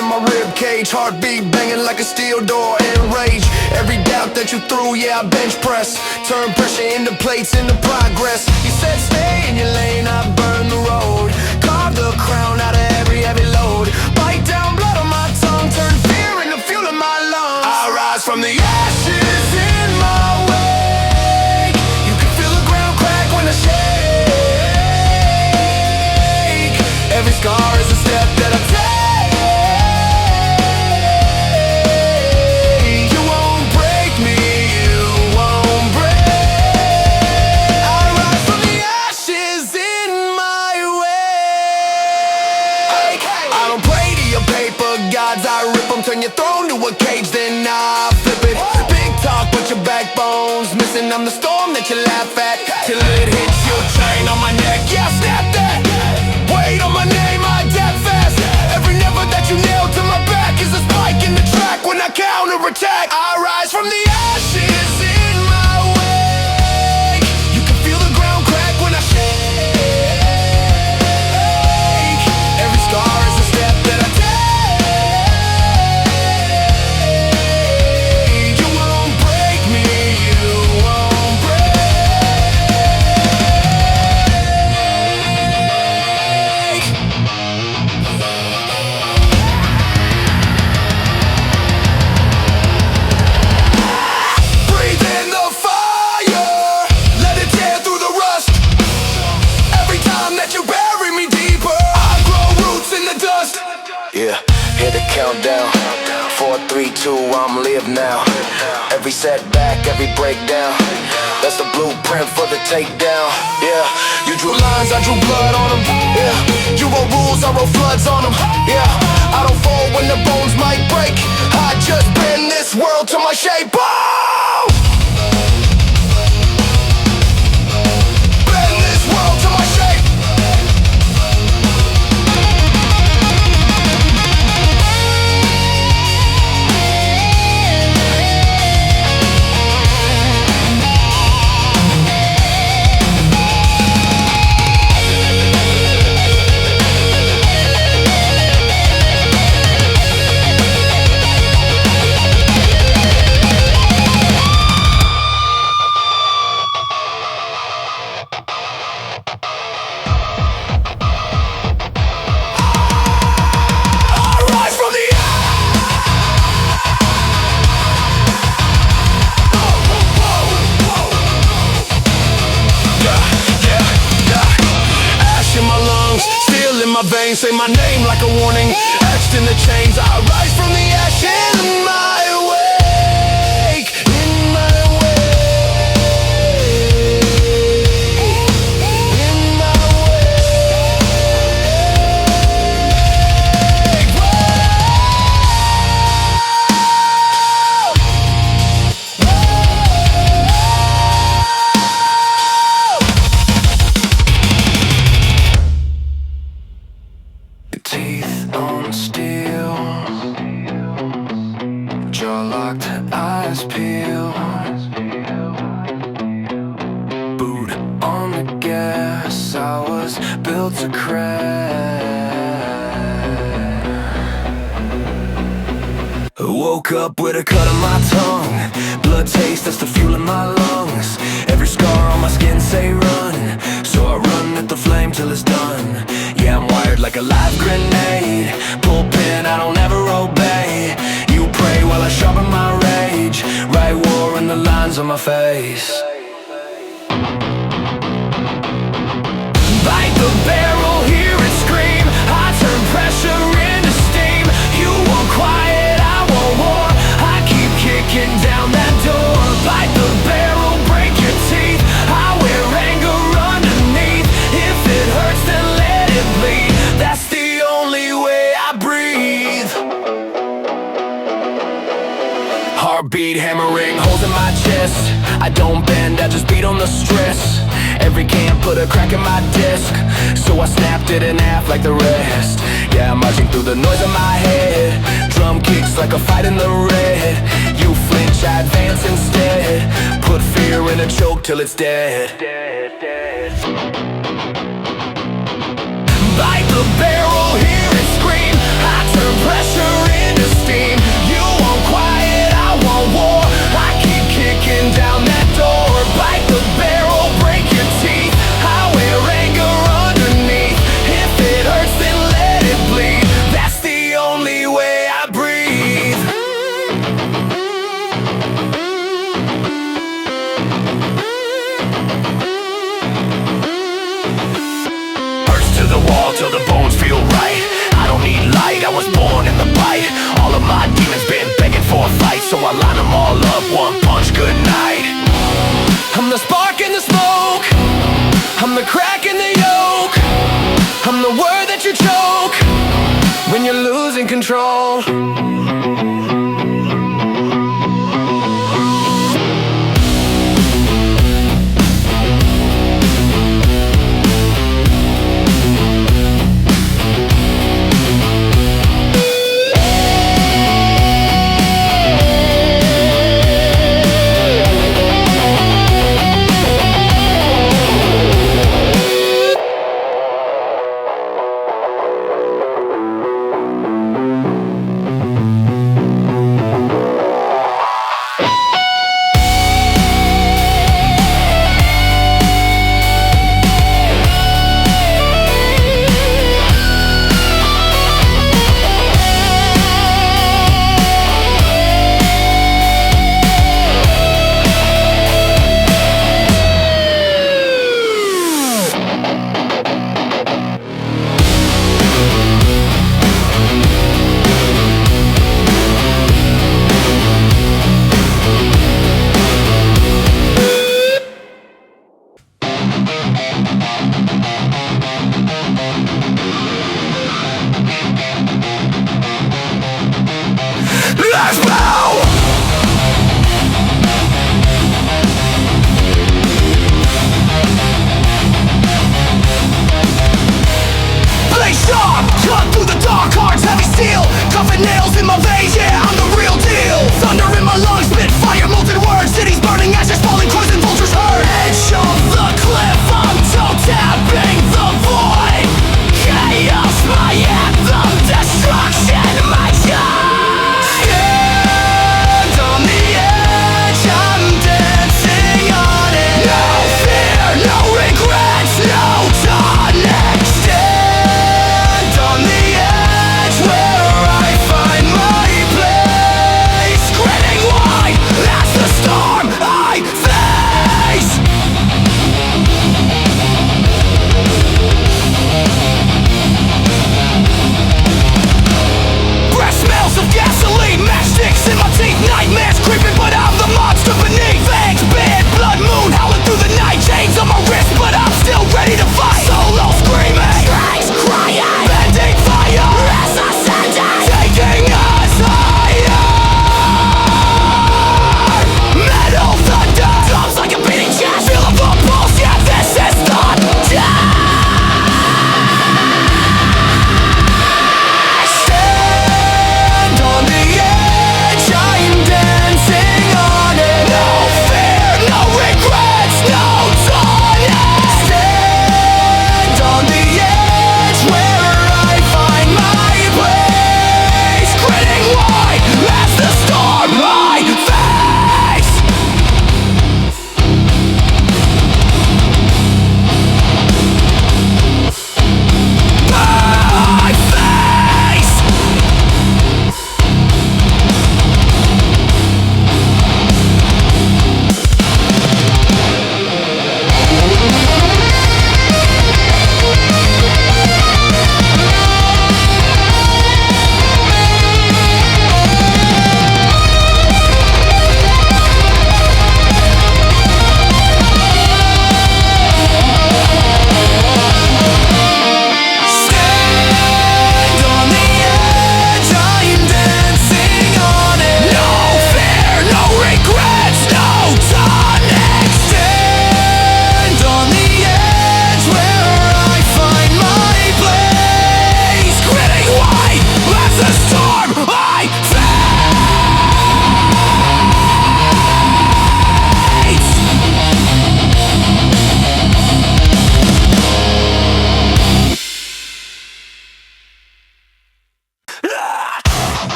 in my rib cage, heartbeat banging like a steel door. Enrage every doubt that you threw, yeah, I bench press. Turn pressure into plates, into progress. You said stay in your lane, I burn the road. Carve the crown out of every heavy load. Bite down blood on my tongue, turn fear into fuel in my lungs. I rise from the ashes in my wake. You can feel the ground crack when I shake. Every scar is a step that I take. You won't break me, you won't break. I rise from the ashes in my wake. I don't pray to your paper gods, I rip them. Turn your throne to a cage, then I flip it. Big talk, but your backbone's missing. I'm the storm that you laugh at till it hits your chain on my neck. Yeah, snap that. Weight on my name, I adapt fast. Every never that you nailed to my back is a spike in the track. When I counterattack, I rise from the ashes in my wake. You can feel the ground crack when I shake. Every scar is a step that I take. You won't break me, you won't break. Breathe in the fire, let it tear through the rust. Every time that you bury me deeper, I grow roots in the dust. Yeah, hit the countdown. 4, 3, 2, I'm live now. Every setback, every breakdown, that's the blueprint for the takedown. Yeah, you drew lines, I drew blood on them. Yeah, you wrote rules, I wrote floods on them. Yeah, I don't fall when the bones might break. I just bend this world to my shape. Oh! Bend this world to my shape. Veins say my name like a warning, etched in the chains. I rise from the ashes in my wake, in my wake, in my Teeth on steel, jaw locked, eyes peeled. Boot on the gas, I was built to crash. Woke up with a cut on my tongue, blood taste, that's the fuel in my lungs. Every scar on my skin say run, so I run at the flame till it's done. Yeah, I'm wired like a live grenade. Pull pin, I don't ever obey. You pray while I sharpen my rage. Write war in the lines on my face. Bite the barrel, hear it scream. I turn pressure into steam. You want quiet, I want war. I keep kicking down that door. Bite the barrel, break your teeth. I wear anger underneath. If it hurts, then let it bleed. That's the only way I breathe. Heartbeat hammering, holes in my chest. I don't bend, I just beat on the stress. Every can put a crack in my disc, so I snapped it in half like the rest. Yeah, I'm marching through the noise in my head. Drum kicks like a fight in the red. You flinch, I advance instead. Put fear in a choke till it's dead. Bite the barrel, hear it scream. I turn pressure till the bones feel right. I don't need light, I was born in the bite. All of my demons been begging for a fight, so I line them all up, one punch, good night. I'm the spark in the smoke, I'm the crack in the yolk, I'm the word that you choke when you're losing control. Let's blow! Blade sharp, cut through the dark hearts, heavy steel, coffin nails in my veins, yeah, I'm the real deal. Thunder in my lungs, spit fire, molten words, cities burning, ashes falling, crows and vultures herd. Edge of the cliff, I'm toe tapping the void. Chaos, my anthem, destruction, my time. Stand on the edge where I find my place.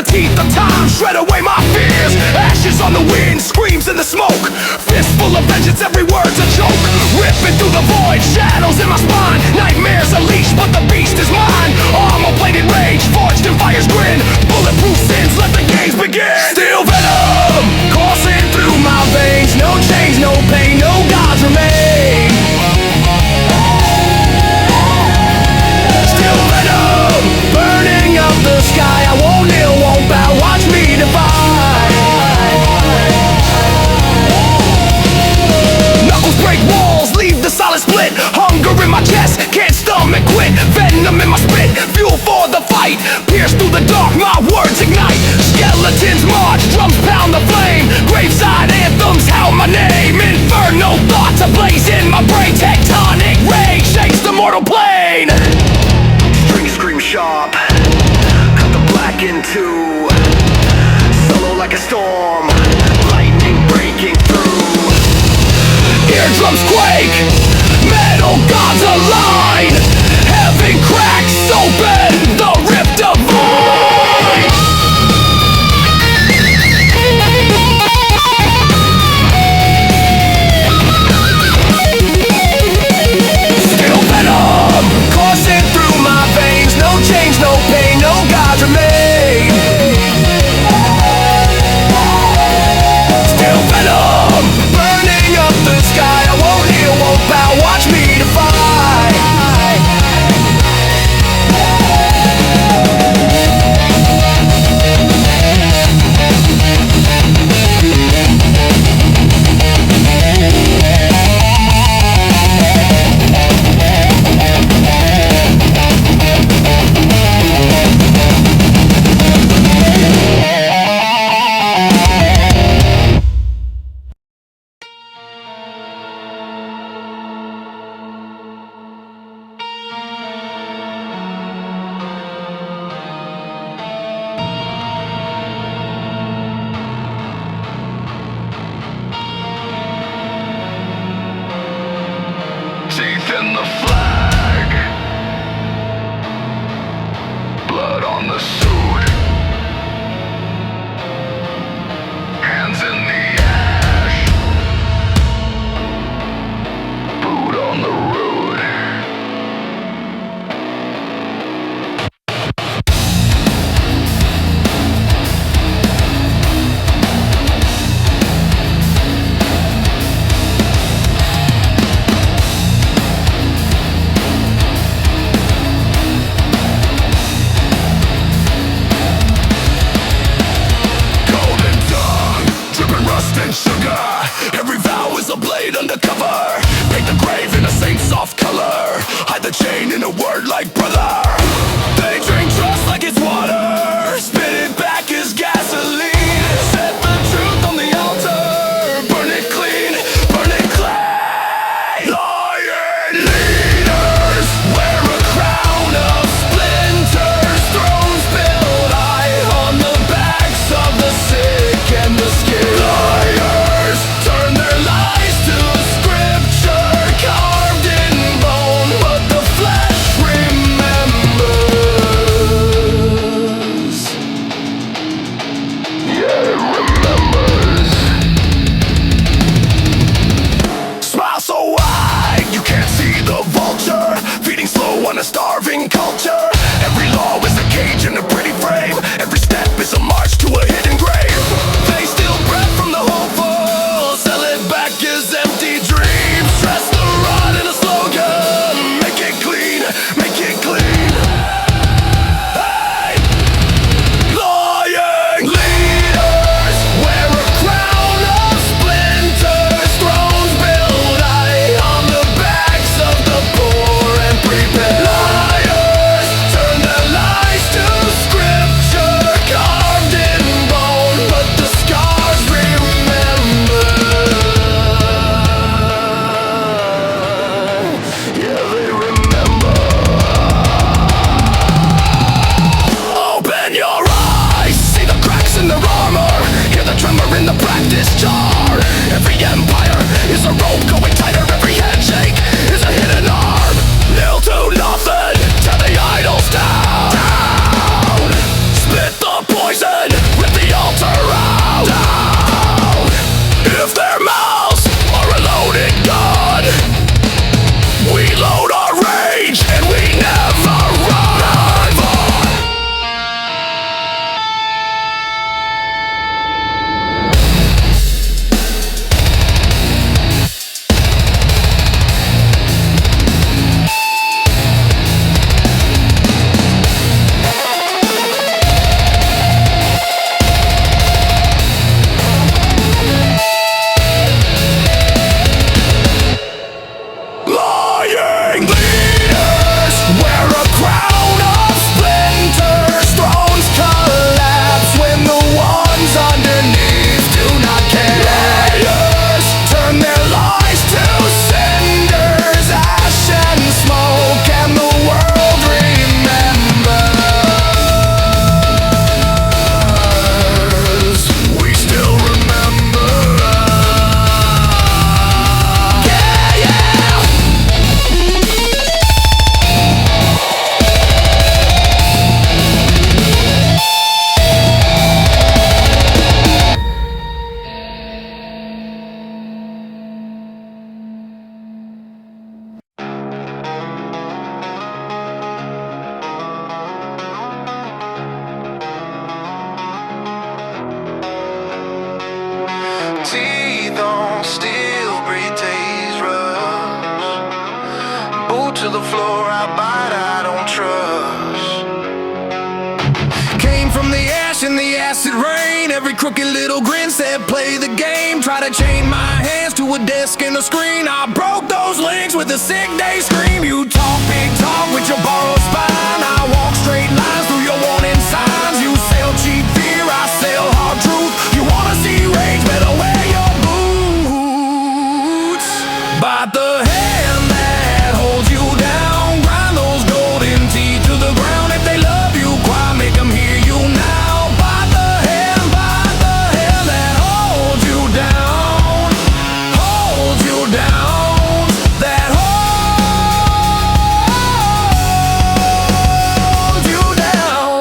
teeth of time shred away my fears. Ashes on the wind, screams in the smoke. Fistful of vengeance, every word's a joke. Ripping through the void, shadows in my spine. Nightmares unleashed, but the beast is mine. Armor-plated rage, forged in fire's grin. Bulletproof sins, let the games begin. Steel venom, coursing through my veins. No change, no pain, no gods remain. Steel venom, burning up the sky. I won't kneel, won't bow, watch me defy. Knuckles break walls, leave the solid split. Hunger in my chest, can't stomach quit. Venom in my spit, fuel for the fight. Pierce through the dark, my words ignite. Skeletons march, drums pound the flame. Graveside anthems howl my name. Inferno thoughts ablaze in my brain. Tectonic rage shakes the mortal plane. Strings scream sharp, cut the black in two. Solo like a storm, lightning breaking through. Eardrums quake, metal gods align. Heaven cracks open, the rift divine. Steel venom, coursing through my veins. No change, no pain, no gods remain. Steel venom, burning up the sky. I won't kneel, won't bow, watch me defy. Teeth in the flag, blood on the suit, hands in the ash, boot on the road. Sugar, every vow is a blade undercover. Paint the grave in the same soft color. Hide the chain in a word like brother. They drink trust like it's water. Spit it back as gasoline. Set the truth on the altar. Burn it clean, burn it clean. Lion leaders wear a crown of splinters. Thrones built high on the backs of the sick and the scared. Turn their lies to scripture carved in bone, but the flesh remembers. fluoride, I don't trust. Came from the ash and the acid rain. Every crooked little grin said play the game. Try to chain my hands to a desk and a screen. I broke those links with a sick day scream. You talk big talk with your borrowed spine. I walk straight lines through your warning signs. You sell cheap fear, I sell hard truth. You wanna see rage, better wear your boots. Bite the hand that holds you down. Grind those golden teeth to the ground. If they love you, quiet, make them hear you now. Bite the hand that holds you down. Holds you down. That holds you down.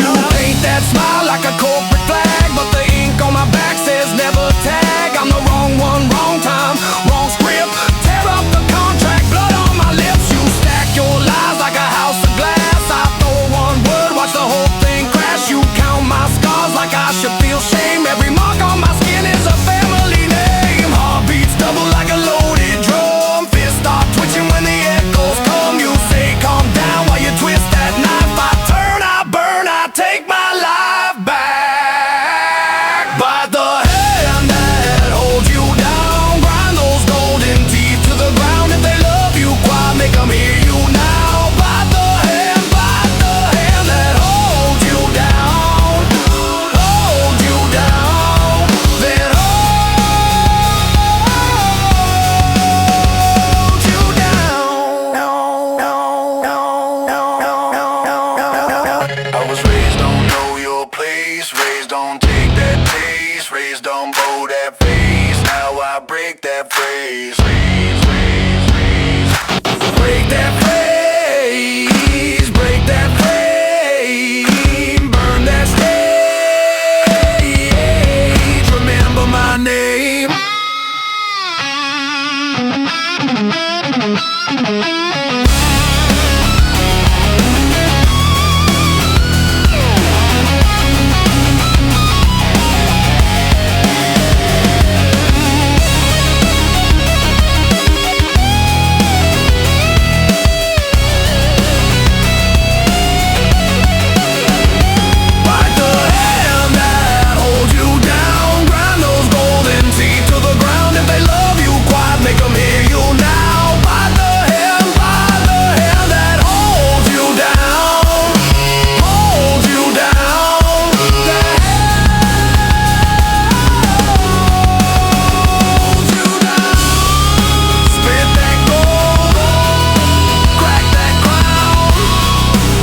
You paint that smile like a corporate flag, but the ink on my back says never tag. I'm the wrong one, wrong time, wrong script. Tear up the contract, blood on my lips. You stack your lies like a house of glass. I throw one word, watch the whole thing crash. You count my scars like I should feel shame. Every mark on my skin is a family name. Heartbeats double like a loaded drum. Fists start twitching when the echoes come. You say calm down while you twist that knife. I turn, I burn, I take my life back. By the hand that holds you down. Grind those golden teeth to the ground. If they love you, quiet, make them hear you now. By the hand that holds you down. Hold you down. Then hold you down. I was raised on know your place, raised on take that taste, raised on bow that face. Now I break that phrase. Break that phrase, break that frame, burn that stage, remember my name. Bite the hand that holds you down. Grind those golden teeth to the ground. If they love you, quiet, make them hear you now. Bite the hand that holds you down. Holds you down. That holds you down. Spit that gold, crack that crown.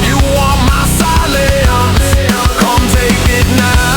You want my silence? Come take it now.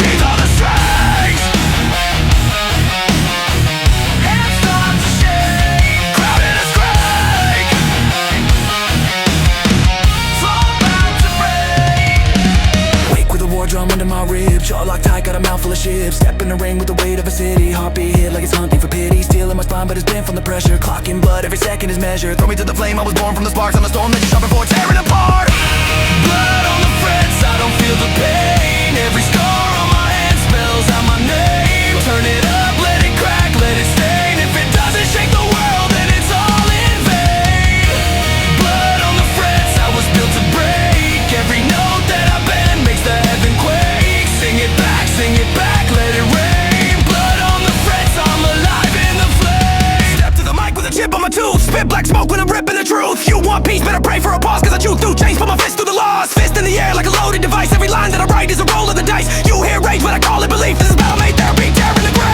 Teeth on the strings. Hands start to shake. Crowd in a strike. Flow about to break. Wake with a war drum under my ribs, jaw locked tight, got a mouthful of ships. Step in the ring with the weight of a city, heartbeat hit like it's hunting for pity. Stealing my spine, but it's bent from the pressure. Clocking blood, every second is measured. Throw me to the flame, I was born from the sparks. I'm a storm that you're shopping for, tearing apart. Blood on the frets, I don't feel the pain. Every scar on my hand spells out my name. Turn it up, let it crack, let it stain. If it doesn't shake the world, then it's all in vain. Blood on the frets, I was built to break. Every note that I bend makes the heaven quake. Sing it back, let it rain. Blood on the frets, I'm alive in the flame. Step to the mic with a chip on my tooth. Spit black smoke when I'm ripping the truth. You want peace, better pray for a pause, cause I chew through chains, put my fist through the laws. Fist in the air like a loaded device. Every line that I write is rage, but I call it belief. This is battle made therapy, terror in the grave.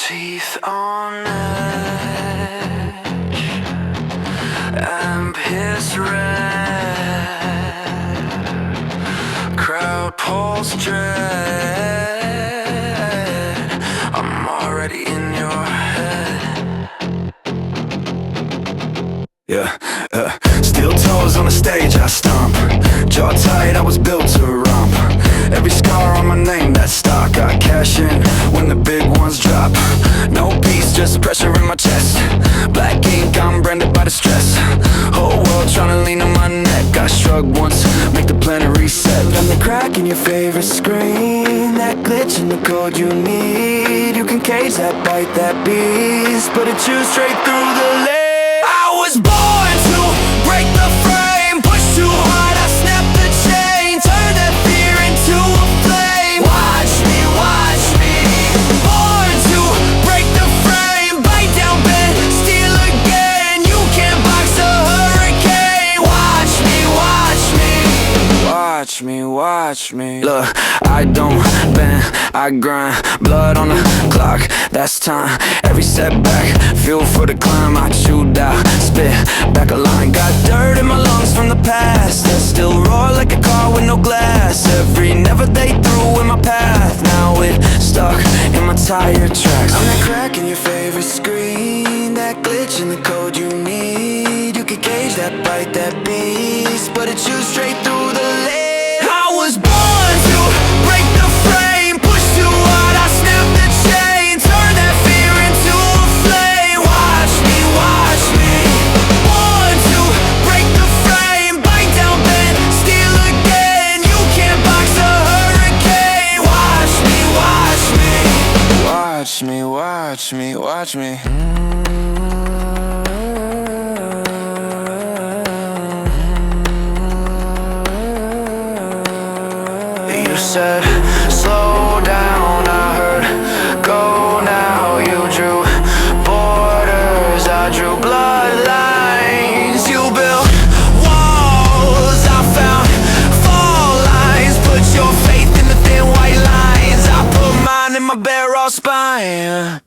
Teeth on edge and piss red, crowd pulls dread. I'm already in your head. Yeah, steel toes on the stage, I stomp. Jaw tight, I was built to romp. Every scar on my name, that stock. I cash in when the big ones drop. No peace, just pressure in my chest. Black ink, I'm branded by the stress. Whole world tryna lean on my neck. I shrug once, make the planet reset. I'm the crack in your favorite screen, that glitch in the code you need. You can cage that bite, that beast, but it chews straight through the lane. I was born to break the frame, push too hard, I snap the chain, turn that fear into a flame. Watch me, born to break the frame, bite down, bend, steal again. You can't box a hurricane. Watch me. Look, I don't bend, I grind, blood on the clock, that's time. Every setback, fuel for the climb. I chewed out, spit back a line. Got dirt in my lungs from the past that still roar like a car with no glass. Every never they threw in my path, now it stuck in my tire tracks. I'm that crack in your favorite screen, that glitch in the code you need. You can gauge that bite, that beast, but it chews straight through the lane. I was born to break the frame, push too hard, I snap the chain, turn that fear into a flame. Watch me, born to break the frame, bite down, bend, steal again. You can't box a hurricane. Watch me. You said, slow down, I heard, go now. You drew borders, I drew bloodlines. You built walls, I found fall lines. Put your faith in the thin white lines, I put mine in my bare raw spine.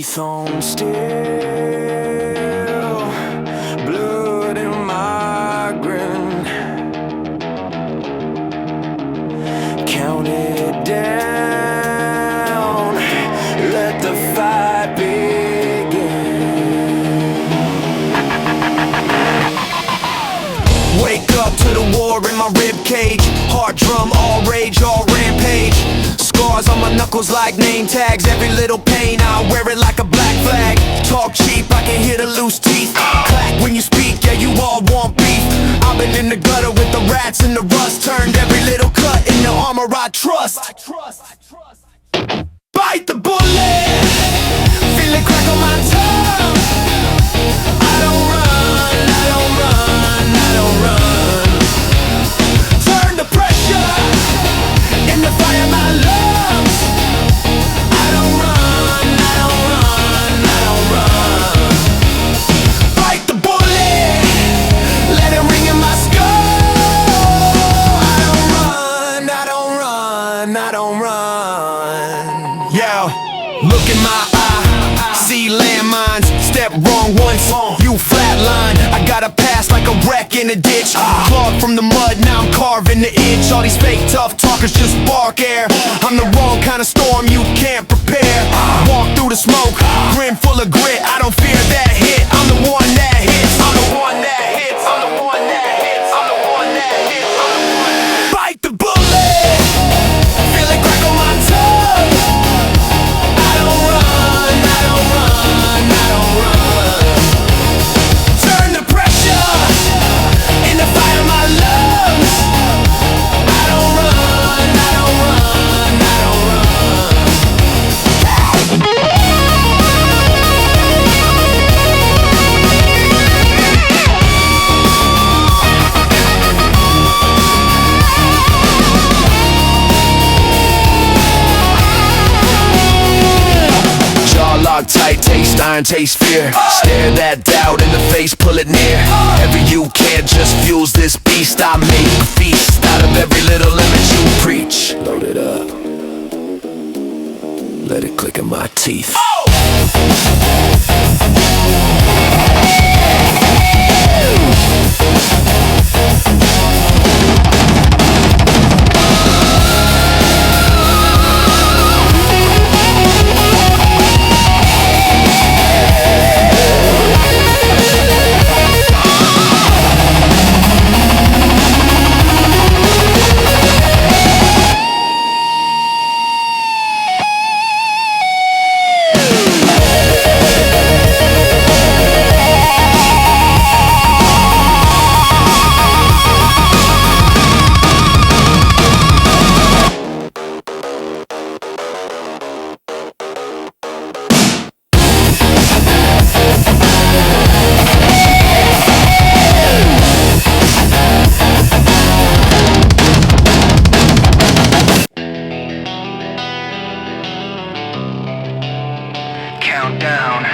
teeth on steel, blood in my grin. Count it down, let the fight begin. Wake up to the war in my ribcage. Heart drum, all rage, all rampage. Scars on my knuckles like name tags. Every little pain, I wear it like a black flag. Talk cheap, I can hear the loose teeth. Clack when you speak, yeah, you all want beef. I've been in the gutter with the rats and the rust. Turned every little cut into armor I trust. Bite the bullet, feel it crack on my tongue. I don't run, I don't run, I don't run. Turn the pressure into fire my lungs. I don't run, I don't run, I don't run. Bite the bullet, let it ring in my skull. I don't run, I don't run, I don't run. Yo, look in my eye, see landmines. Step wrong once, you flatline. I got a pass like a wreck in a ditch. Clawed from the mud, now I'm carving the itch. All these fake tough talkers just bark air. I'm the wrong kind of storm you can't prepare. Walk through the smoke, grin full of grit. I don't fear that hit, I'm the one that hits. I'm the one that hits, I'm the one that hits, I'm the one that hits, I'm the one. Bite the bullet, feel it crack on my tongue. I don't run, I don't run, I don't run. Turn the pressure into fire my lungs. I don't run, I don't run, I don't run. Jaw locked tight, taste iron, taste fear. Stare that doubt in the face, pull it near. Ever you can't just fuels this beast. I make a feast out of every little limit you preach. Load it up, let it click in my teeth. Countdown.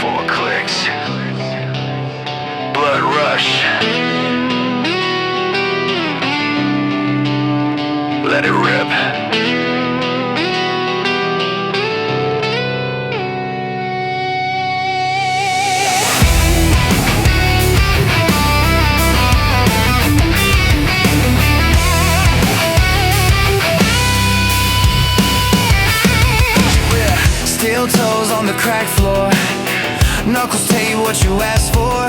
4 clicks. Blood rush. Let it rip. Steel toes on the crack floor. Knuckles tell you what you asked for.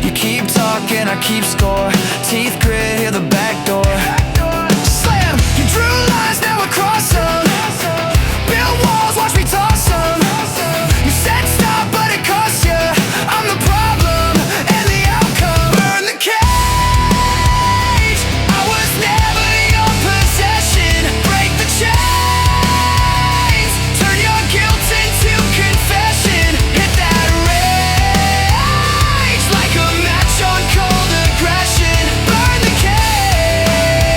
You keep talking, I keep score. Teeth grit, hear the back door. Slam! You drew lines, now I cross them. Build walls, watch me toss them. You said stop, but it cost you. I'm the problem and the outcome. Burn the cage. I was never your possession. Break the chains. Turn your guilt into confession. Hit that rage like a match on cold aggression. Burn the cage.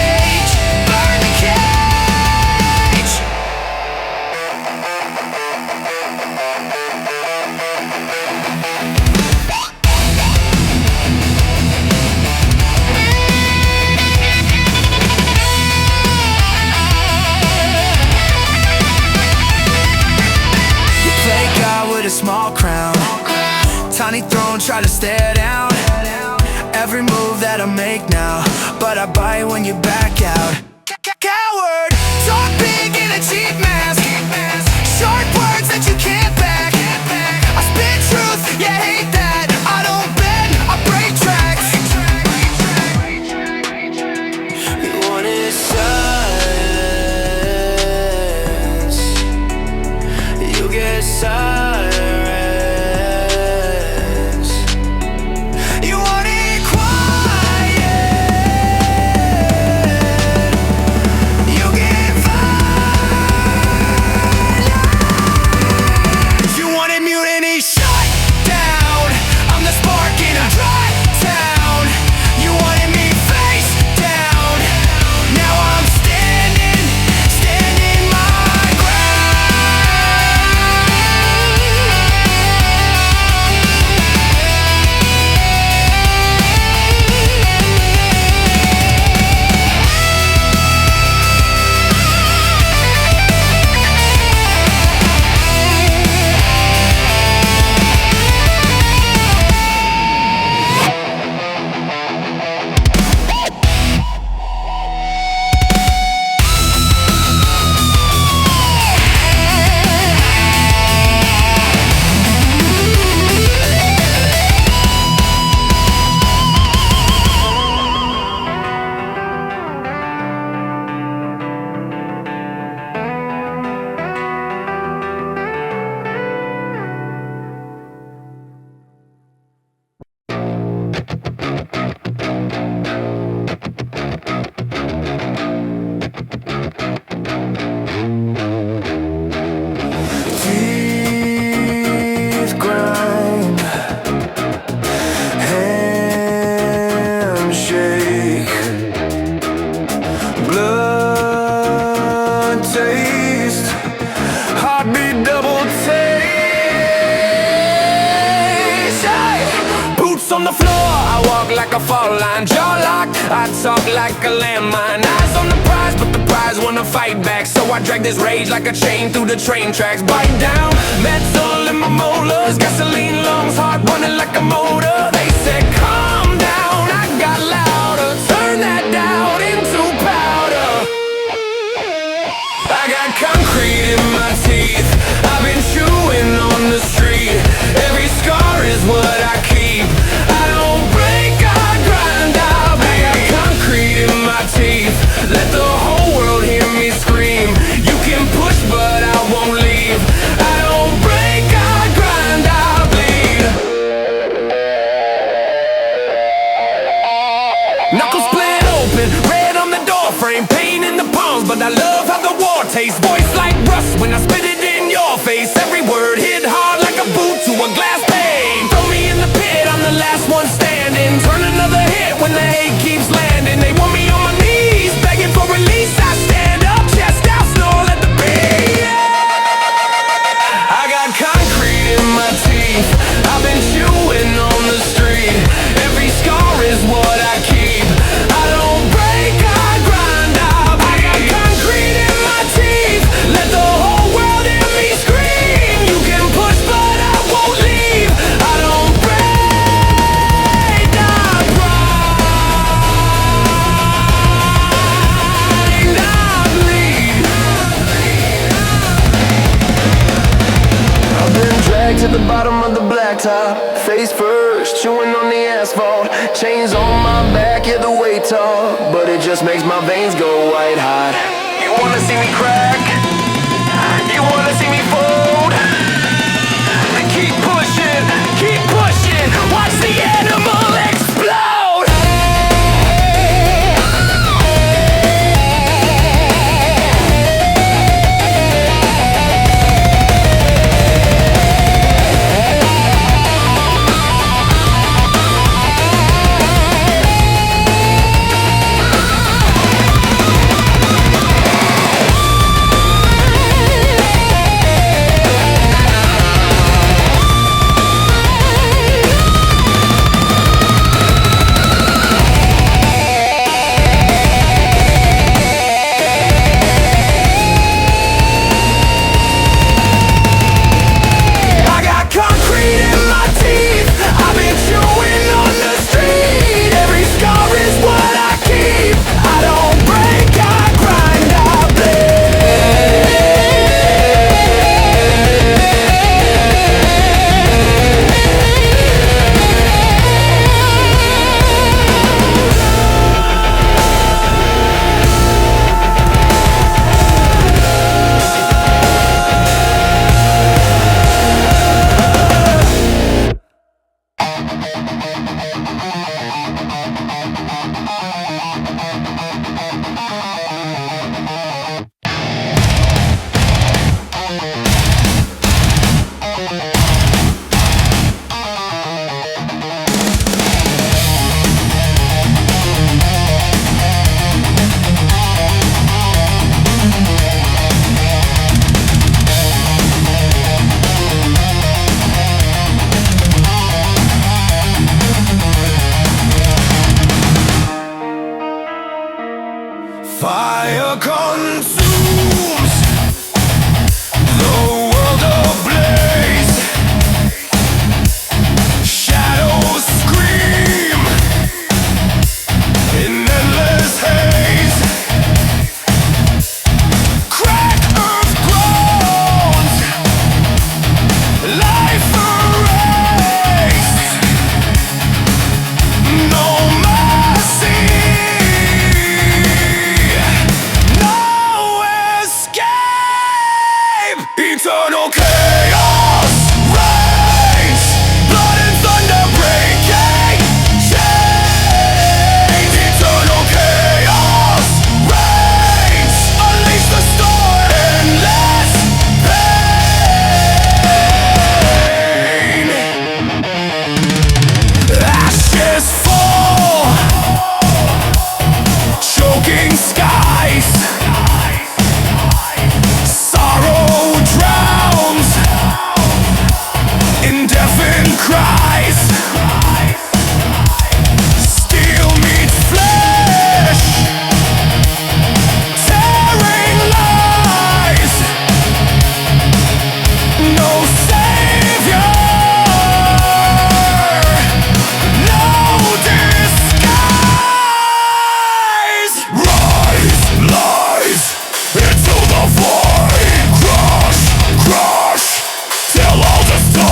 throne, try to stare down every move that I make now, but I bite when you back out. Coward, talk big in a cheap mask, short words that you can't back. I spit truth, you hate that. I don't bend, I break tracks. You wanted silence, you get silence. You wanted quiet, you get violence. You wanted mutiny, shut down. I'm the spark in a dry town. You wanted me face down. Now I'm standing my teeth grind, handshake, blood taste, heartbeat double taste. Hey! Boots on the floor, I walk like a fall line, jaw locked, I talk like a landmine. Eyes on the prize, but the prize wanna fight back, so I drag this rage like a chain through the train tracks. Bite down, metal in my molars, gasoline lungs, heart running like a motor. They said calm down, I got louder, turn that doubt into powder. I got concrete in my teeth, I've been chewing on the street. Every scar is what I keep. I don't break, I grind, I bleed. I got concrete in my teeth, let the whole world hear me scream. You can push but I won't leave. I don't break, I grind, I bleed. Knuckles split open, red on the door frame, pain in the palms, but I love how the war tastes. Voice like rust when I spit it in your face. Every word hit hard like a boot to a glass pane. Throw me in the pit, I'm the last one standing. Turn another hit when the hate keeps landing. They want me on my knees, begging for release. I stand up, chest out, snore, let the beat. I got concrete in my teeth, I've been chewing on the street. Every scar is what I keep. I don't break, I grind, I bleed. I got concrete in my teeth, let the whole world hear me scream. You can push but I won't leave. I don't break, I grind, I bleed. I've been dragged to the bottom of the blacktop, face first, chewing on the asphalt. Chains on my back, yeah, the weight tall, but it just makes my veins go white hot. You wanna see me crack? You wanna see me fold? Keep pushing, watch the animal explode. Fire consumes the world ablaze. Shadows scream in endless haze. Crack earth groans, life erased. No mercy, no escape. Eternal chaos reigns. Blood and thunder breaking chains. Eternal chaos reigns. Unleash the storm. Endless pain. Ashes fall, choking skies. Sorrow drowns in deafened cries. Steel meets flesh, tearing lies. No savior, no disguise. Rise, lies into the void. Crush, crush, till all destroy.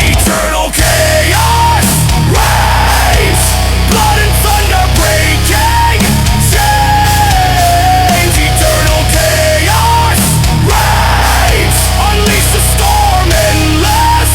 Eternal chaos reigns. Blood and thunder breaking chains. Eternal chaos reigns. Unleash the storm. Endless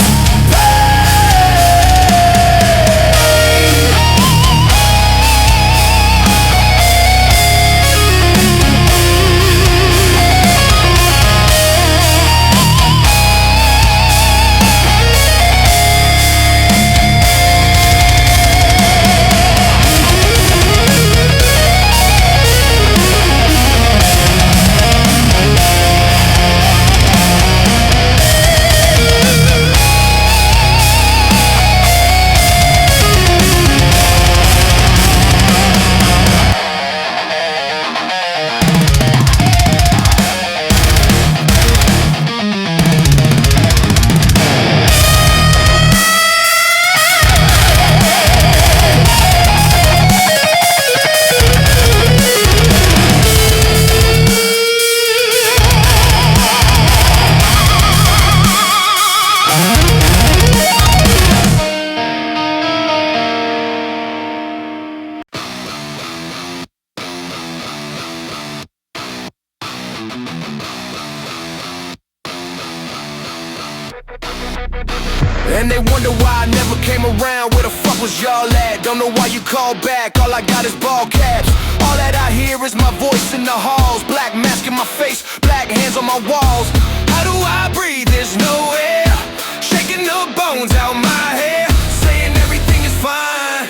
and they wonder why I never came around. Where the fuck was y'all at? Don't know why you called back. All I got is ball caps. All that I hear is my voice in the halls. Black mask in my face, black hands on my walls. How do I breathe? There's no air. Shaking the bones out my hair. Saying everything is fine.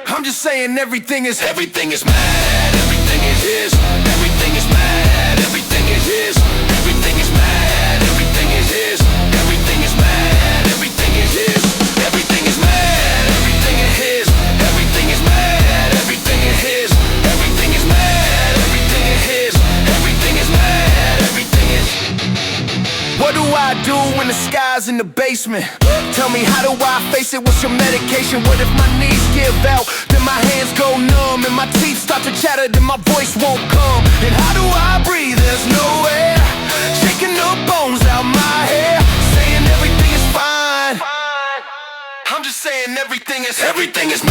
I'm just saying everything is mad. Everything is his. Everything is mad. Everything is his. Everything is mad. Everything is his. Everything is mad. Everything is his. Everything is mad. Everything is his. Everything is mad. Everything is his. Everything is mad. Everything is his. Everything is mad. Everything is. What do I do when the sky's in the basement? Tell me, how do I face it? What's your medication? What if my knees give out? Then my hands go numb and my teeth start to chatter, then my voice won't come. And how do I breathe? There's no air. Shaking the bones out my hair, saying everything is fine. I'm just saying everything is mad. Everything is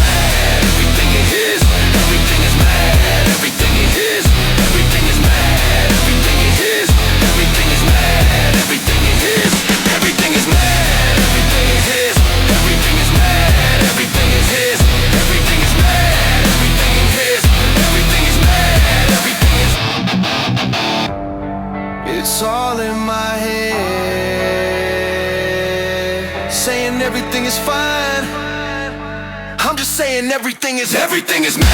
his. Everything is mad. Everything is his. Everything is mad. Everything is his. Everything is mad. Everything is his. Everything is mad. Everything is his. Everything is mad. Everything is his. Everything is mad. Everything is his. Everything is mad. Everything is. It's all in my head, saying everything is fine. I'm just saying everything is mad. Everything is his.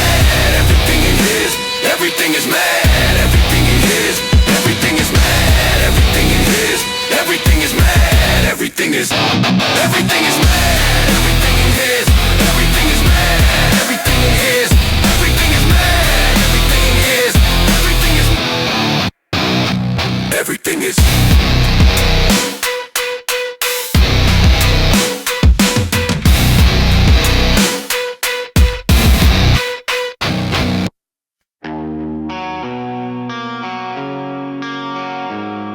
Everything is mad. Everything is his. Everything is mad. Everything is his. Everything is mad. Everything is. Everything is mad. Everything is his. Everything is mad. Everything is his. Everything is mad. Everything is his. Everything is. Everything is.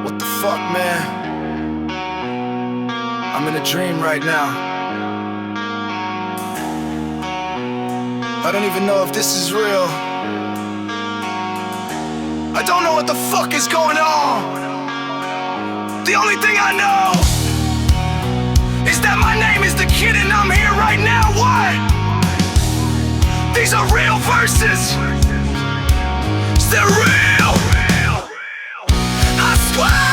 What the fuck, man? I'm in a dream right now. I don't even know if this is real. I don't know what the fuck is going on. The only thing I know is that my name is the kid and I'm here right now. What? These are real verses. They're real. I swear.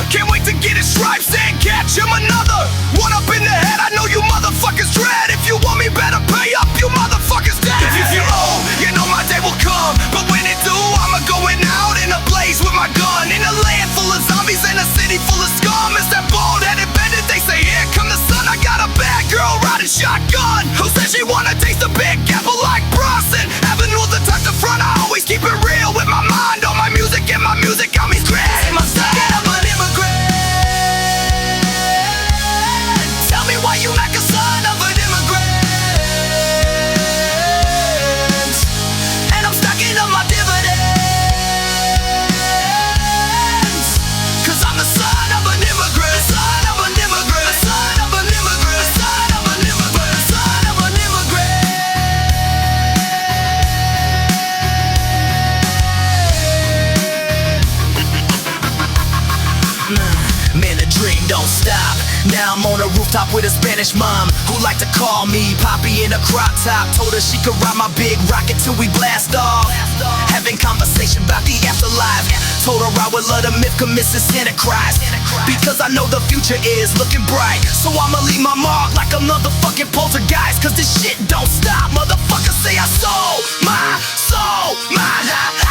Can't wait to get his stripes and catch him another. One up in the head, I know you motherfuckers dread. If you want me, better pay up, you motherfuckers dead. If you owe, you know my day will come. But when it do, I'ma going out in a blaze with my gun. In a land full of zombies and a city full of scum. It's that bald-headed bandit, they say here come the sun. I got a bad girl riding shotgun who says she wanna taste the big apple like Bronson. Avenue the type to front, I always keep it real with my mind on my music, and my music got me screaming. My style. Why you like a son of an immigrant? And I'm stacking up my dividends, 'cause I'm the son of an immigrant. Son of an immigrant. Son of an immigrant. Son of an immigrant. Son of an immigrant. Man, the dream don't stop. Now I'm on a rooftop with a Spanish mom who like to call me Poppy in a crop top. Told her she could ride my big rocket till we blast off. Having conversation about the afterlife. Told her I would love to myth commit Santa Christ, because I know the future is looking bright. So I'ma leave my mark like a motherfucking poltergeist, 'cause this shit don't stop. Motherfuckers say I sold my soul, my life.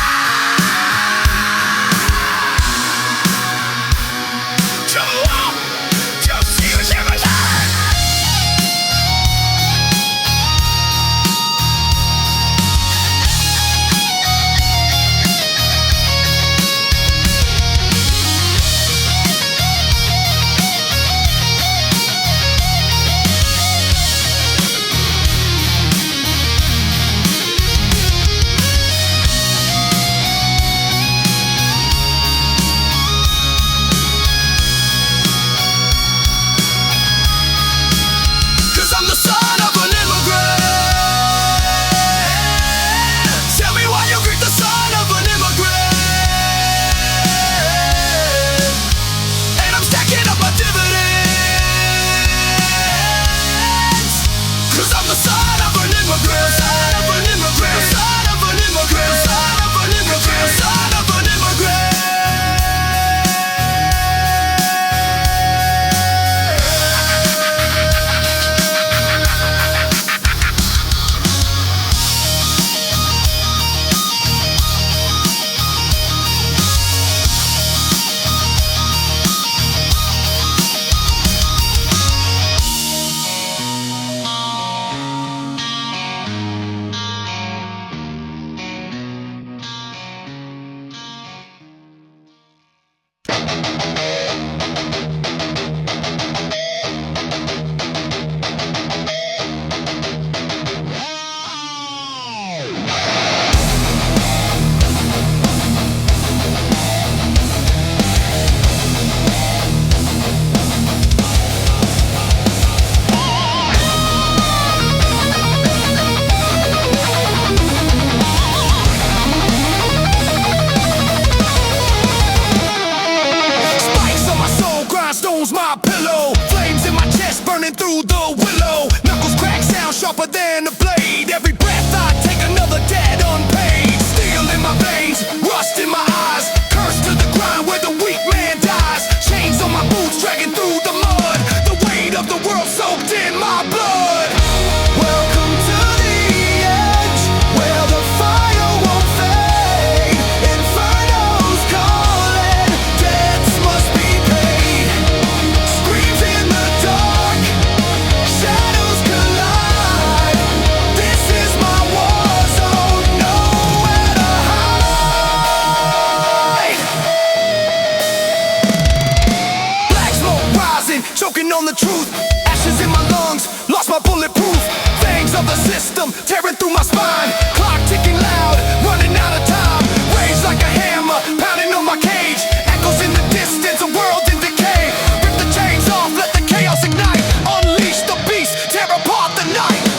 choking on the truth. Ashes in my lungs, lost my bulletproof. Veins of the system, tearing through my spine. Clock ticking loud, running out of time. Rage like a hammer, pounding on my cage. Echoes in the distance, a world in decay. Rip the chains off, let the chaos ignite. Unleash the beast, tear apart the night.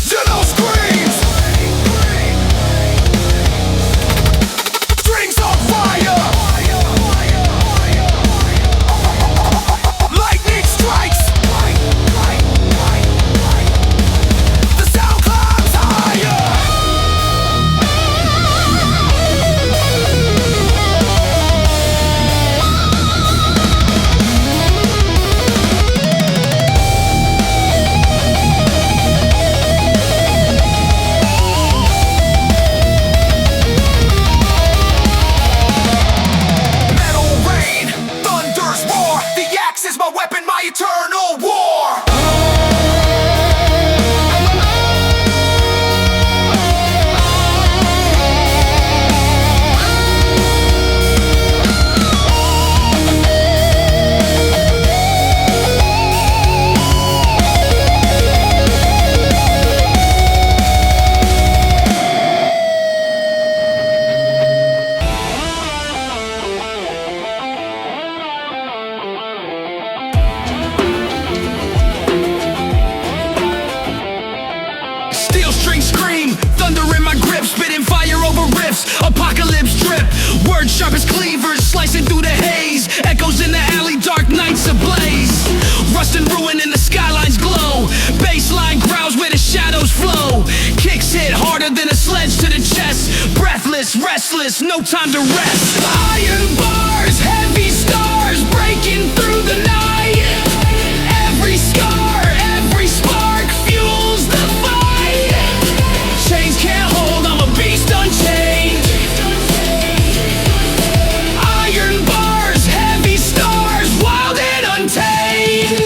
General screams. Strings on fire. Lightning strikes. The sound climbs higher. Metal rain, thunder's roar. The axe is my weapon, my eternal war. Steel strings scream, thunder in my grip, spitting fire over riffs, apocalypse drip. Words sharp as cleavers, slicing through the haze. Echoes in the alley, dark nights ablaze. Rust and ruin in the skyline's glow. Baseline growls where the shadows flow. Kicks hit harder than a sledge to the chest. Breathless, restless, no time to rest. Iron bars, heavy stars, breaking through the night. Every scar, every spark fuels the fight. Chains can't hold, I'm a beast unchained. Iron bars, heavy stars, wild and untamed.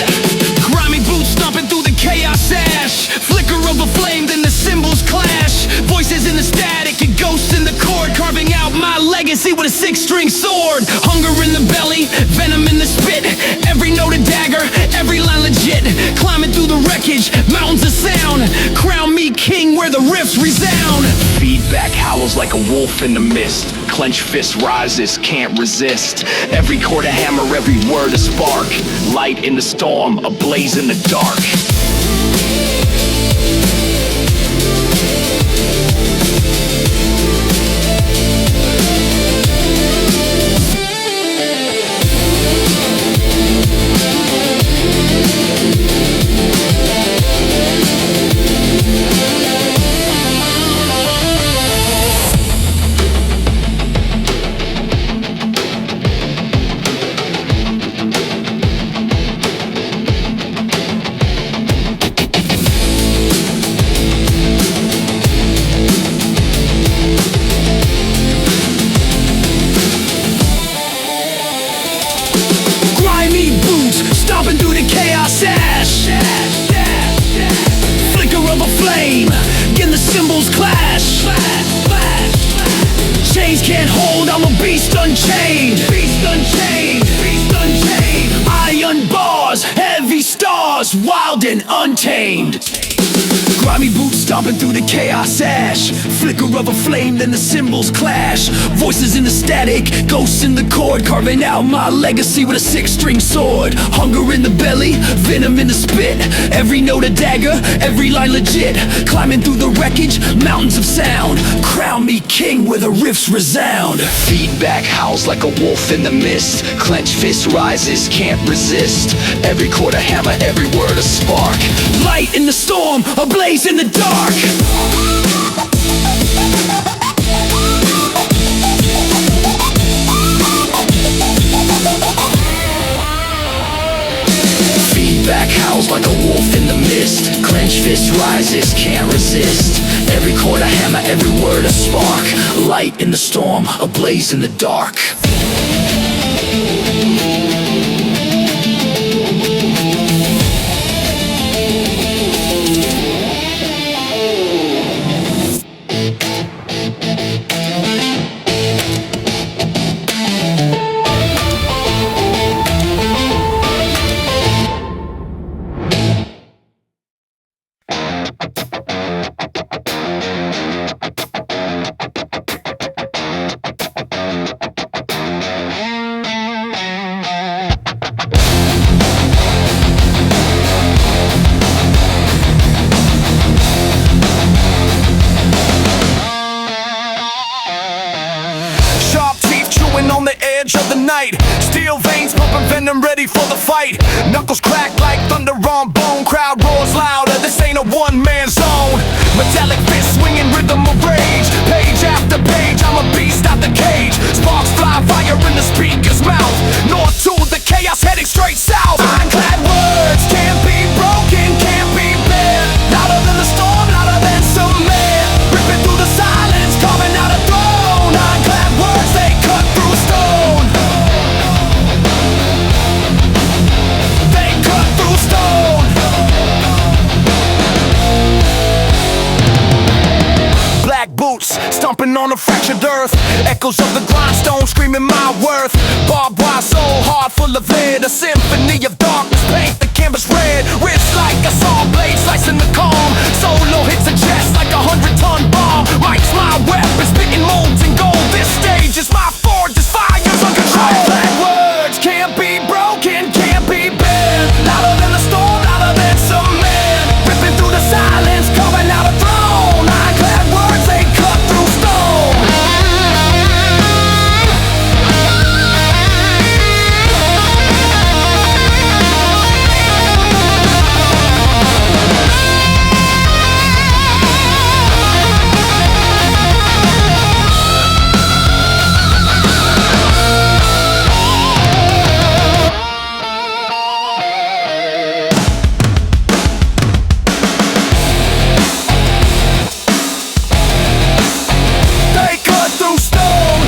Grimy boots stomping through the chaos ash. Flicker of a flame, then the cymbals clash. Voices in the static and ghosts in the chord, carving out my legacy with a six-string sword. Hunger in the belly, venom in the spit. Every note a dagger, every line legit. Climbing through the wreckage, mountains of sound. Crown me king where the riffs resound. Feedback howls like a wolf in the mist. Clenched fist rises, can't resist. Every chord a hammer, every word a spark. Light in the storm, a blaze in the dark. Grimy boots, stomping through the chaos ash. Flicker of a flame, again the cymbals clash. Chains can't hold, I'm a beast unchained. Beast unchained, beast unchained. Iron bars, heavy stars, wild and untamed. Grimy boots stomping through the chaos ash. Flicker of a flame, then the cymbals clash. Voices in the static, ghosts in the chord, carving out my legacy with a six-string sword. Hunger in the belly, venom in the spit. Every note a dagger, every line legit. Climbing through the wreckage, mountains of sound. Crown me king where the riffs resound. Feedback howls like a wolf in the mist. Clenched fist rises, can't resist. Every chord a hammer, every word a spark. Light in the storm, a blaze in the dark. Feedback howls like a wolf in the mist. Clenched fist rises, can't resist. Every chord a hammer, every word a spark. Light in the storm, a blaze in the dark. edge of the night. Steel veins pumping venom, ready for the fight. Knuckles crack like thunder on bone. Crowd roars louder, this ain't a one-man zone. Metallic fist swinging rhythm of rage. Page after page, I'm a beast out the cage. Sparks fly, fire in the speaker's mouth. North to the chaos, heading straight south. Ironclad words can't be broken, can't be bent. Louder than the storm, louder than cement. Ripping through the silence, carving out a throne. Ironclad words, they cut through stone. They cut through stone. Black boots, stomping on a fractured earth. Echoes of the grindstone screaming my worth. Barbed wire, soul heart full of lead. A symphony of darkness, paint the canvas red. Wrist like a saw blade, slicing the calm. Solo hits a chest like 100-ton bomb. Mike's my weapon, spitting molten gold. This stage is my forge, this fire's uncontrolled. Black words can't be broken, can't be bent. Louder than the storm, louder than cement. Ripping through the silence, carving out a throne. Ironclad words, they cut through stone. They cut through stone.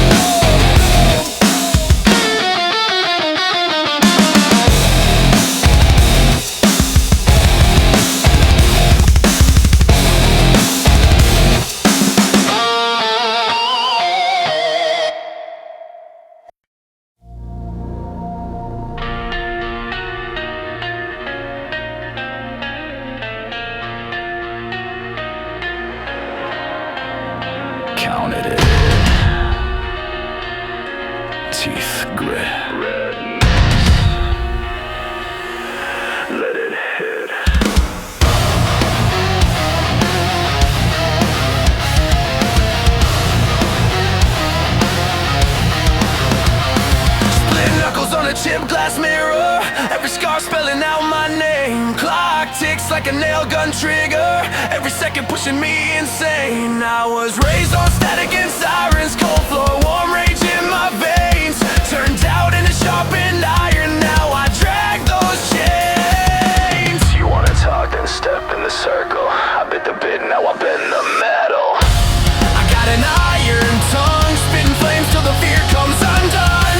Counted it. Teeth grit. Let it hit. Split knuckles on a chipped glass mirror. Every scar spelling out my name. Clock ticks like a nail gun trigger. Every second pushing me insane. I was raised on static and sirens. Cold floor, warm rage in my veins. Turned out into sharpened iron. Now I drag those chains. You wanna talk, then step in the circle. I bit the bit, now I bend the metal. I got an iron tongue, spitting flames till the fear comes undone.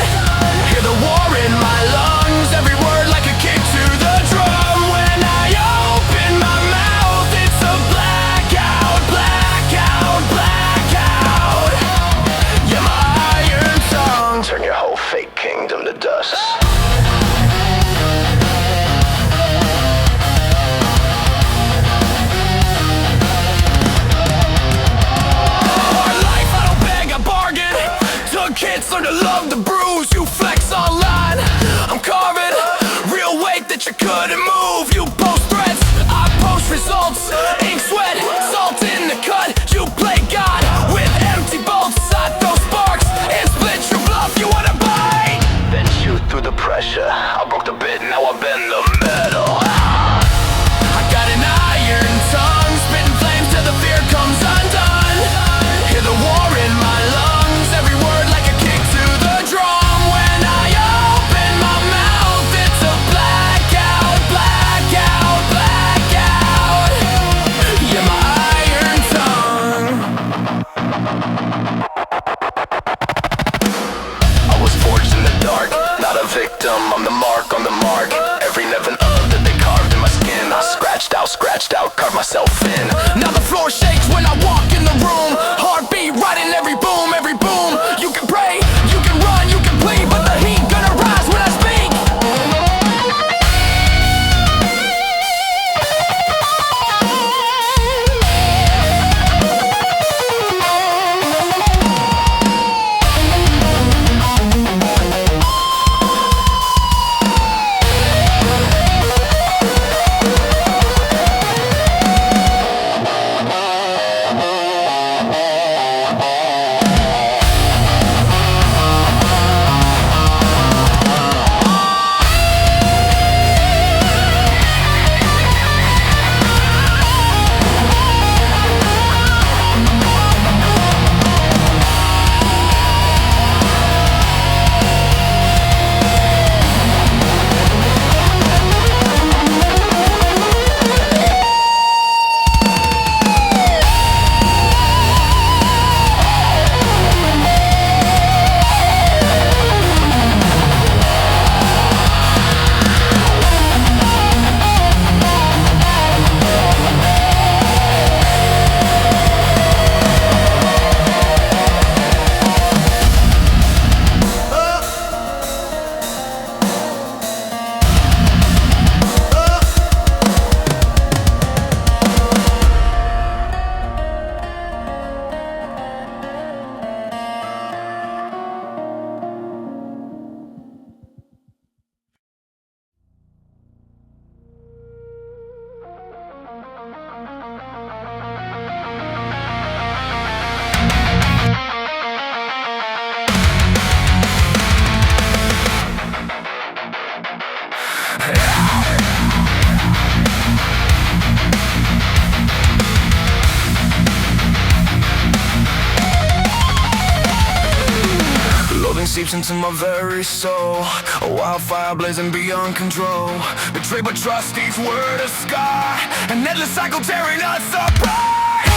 Hear the war in my lungs, every word like a kick to the drum. When I open my mouth, it's a blackout, blackout, blackout. Yeah, my iron tongue. Turn your whole fake kingdom to dust. Hard life, I don't beg, I bargain. Took hits, learned to love the bruise. You flex online, I'm carving real weight that you couldn't move. You post threats, I post results. Ink, sweat, salt in the cut. You play God with empty bolts. I throw sparks and split your bluff. You wanna bite? Then shoot through the pressure. I broke the bit, now I bend the metal. I got an iron tongue, spitting flames till the fear comes undone. Hear the war in my lungs, every word like a kick to the drum. When I open my mouth, it's a blackout, blackout, blackout. Yeah, my iron tongue. I was forged in the dark, not a victim, I'm the mark on the mark. Every never that they carved in my skin, I scratched out, carved myself in. Now the floor shakes when I walk in the room. Heartbeat right in every boom, every boom. You can pray, you can run, you can bleed, but the heat gonna rise when I speak. feeling seeps into my very soul. A wildfire blazing beyond control. Betrayed but trust, each word a scar. An endless cycle tearing us apart.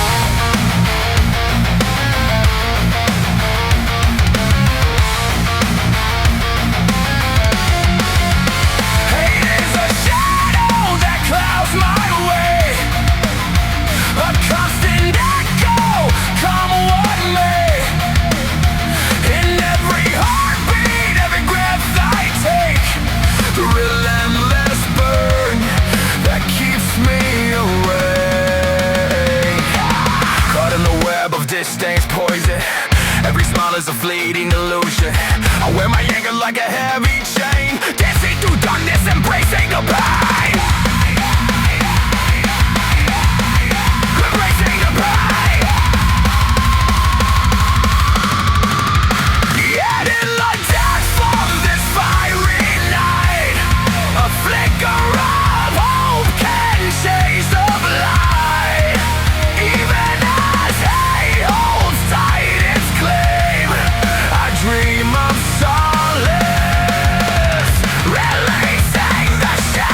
Hate is a shadow that clouds my way. A constant echo, come what may. In every heartbeat, every breath I take, the relentless burn that keeps me awake. Caught in the web of disdain's poison. Every smile is a fleeting illusion. I wear my anger like a heavy chain, dancing through darkness, embracing the pain. Embracing the pain. Yet in the depths of this fiery night, a flicker of hope can change the blight. Even as hate holds tight its claim, I dream of solace, releasing the shame.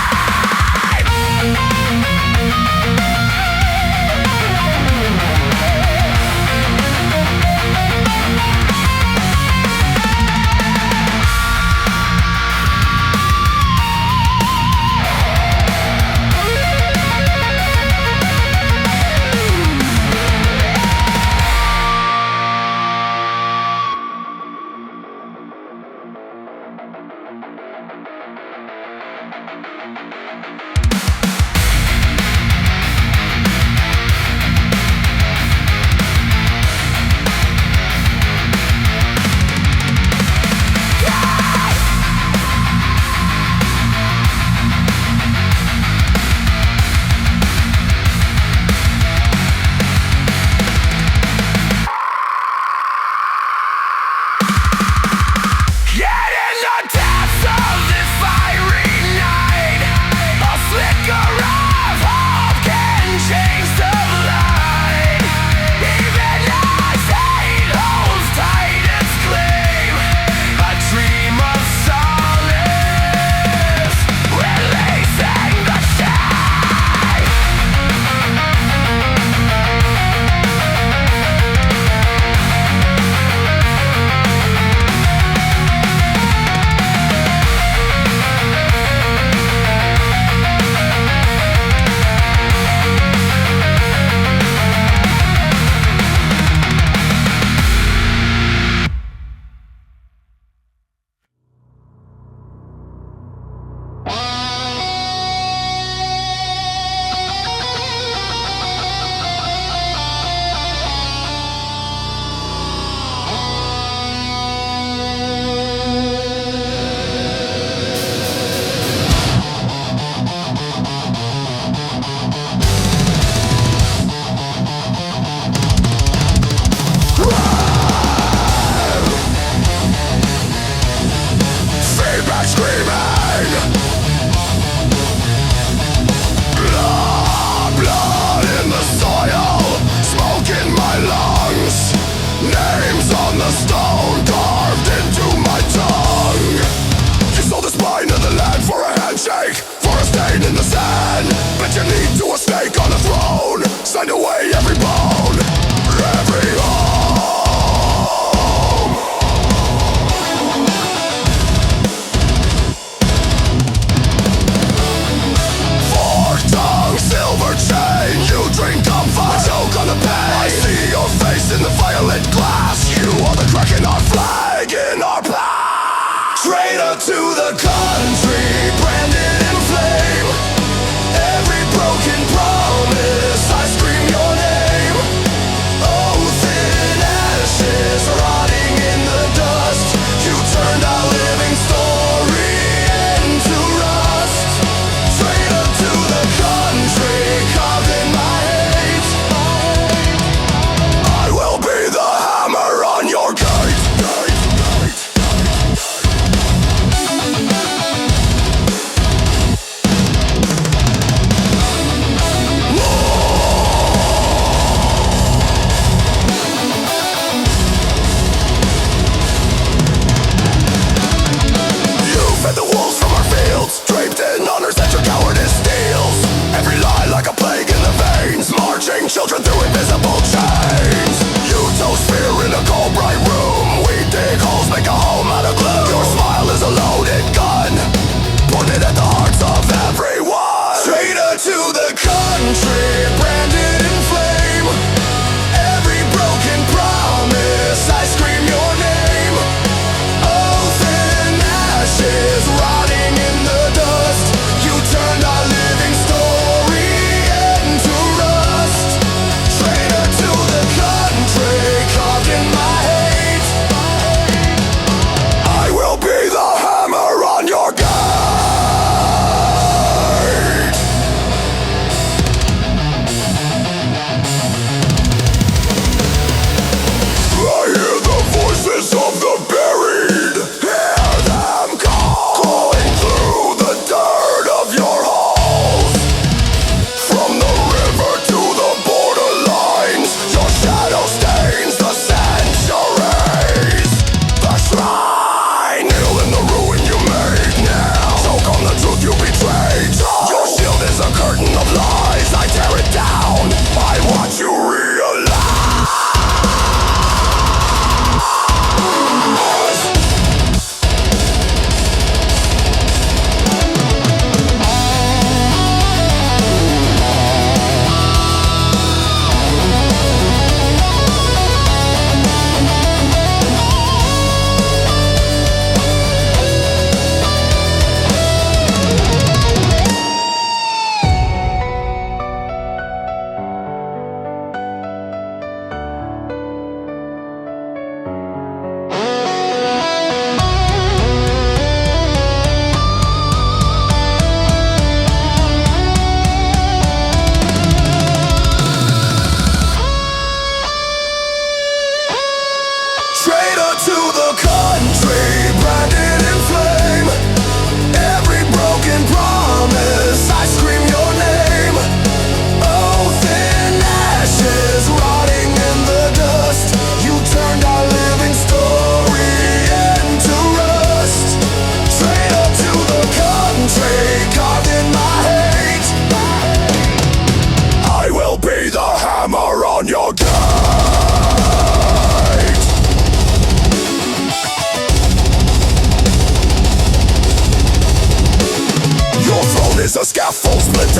Yet in the depths of this fiery night, a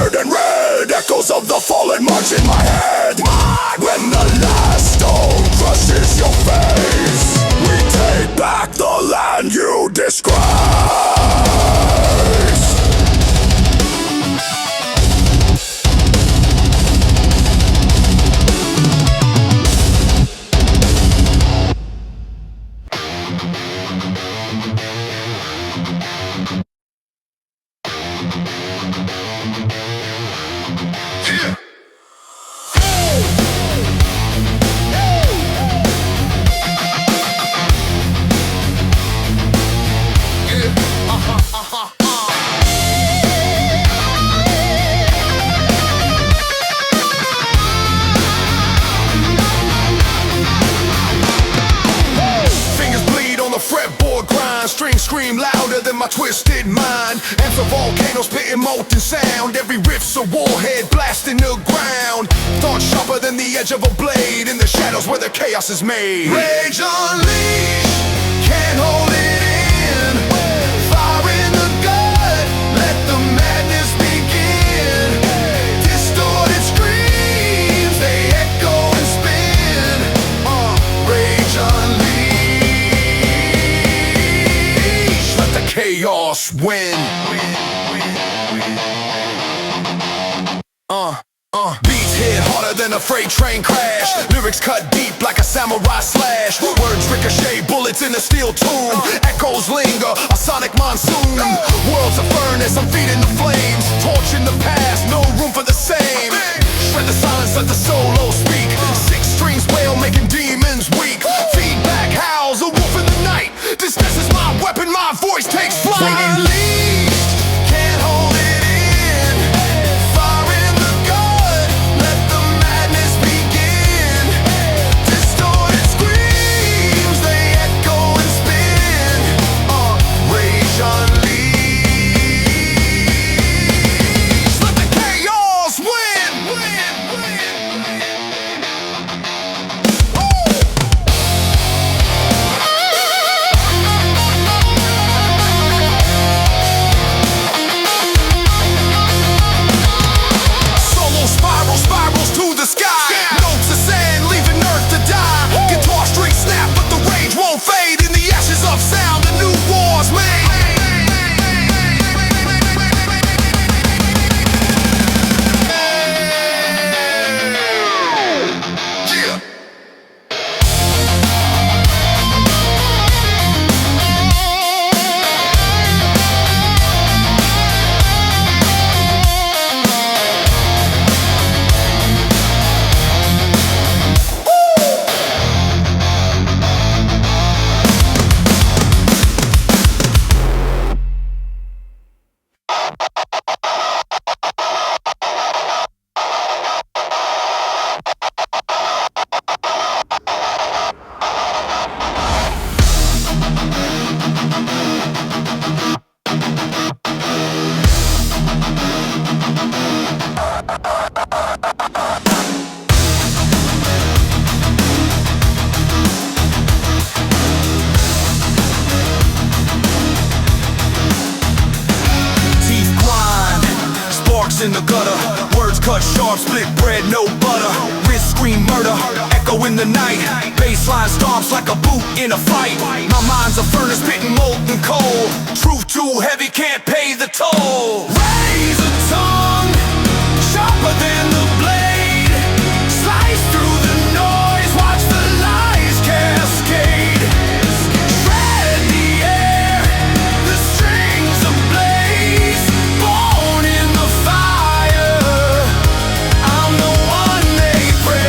tortured and red, echoes of the fallen march in my head. When the last stone crushes your face, we take back the land you disgrace. Strings scream louder than my twisted mind. Amps of volcanoes spitting molten sound. Every riff's a warhead blasting the ground. Thought sharper than the edge of a blade in the shadows where the chaos is made. Rage unleashed, can't hold it in. Fire in the gut, let the madness begin. Distorted screams, they echo and spin. Rage unleashed, chaos win. Beats hit harder than a freight train crash. Lyrics cut deep like a samurai slash. Words ricochet, bullets in a steel tomb. Echoes linger, a sonic monsoon. World's a furnace, I'm feeding the flames. Torching the past, no room for the same. Shred the silence, let the solo speak. Six strings wail, making demons weak. Feedback howls, a wolf in the night. Distress is my weapon, my voice takes flight. Unleashed, can't hold it in. Fire in the gut, let the madness begin. Distorted screams, they echo and spin. Rage unleashed, let the chaos win. Spirals to the sky. Notes of sand leaving earth to die. Guitar strings snap but the rage won't fade. In the ashes of sound a new war's made. In the gutter, words cut sharp, split bread, no butter. Wrist scream murder, echo in the night. Baseline stomps like a boot in a fight. My mind's a furnace spitting molten coal. Truth too heavy, can't pay the toll. Raise a tongue, sharper than the blade. Slice through the noise, watch the lies cascade. Shred the air, the strings ablaze. Born in the fire, I'm the one they praise.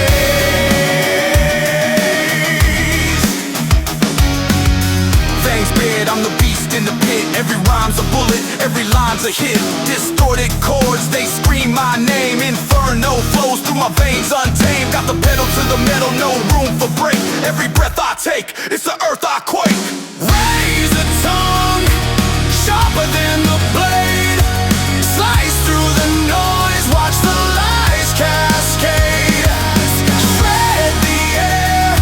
Fangs bared, I'm the beast in the pit. Every rhyme's a bullet, every line's a hit. Distorted chords, they scream my name. Inferno flows through my veins untamed. Got the pedal to the metal, no room for break. Every breath I take, it's the earth I quake. Raise a tongue, sharper than the blade. Slice through the noise, watch the lies cascade. Shred the air,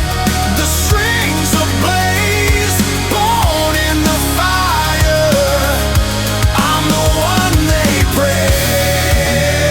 the strings ablaze. Born in the fire, I'm the one they praise.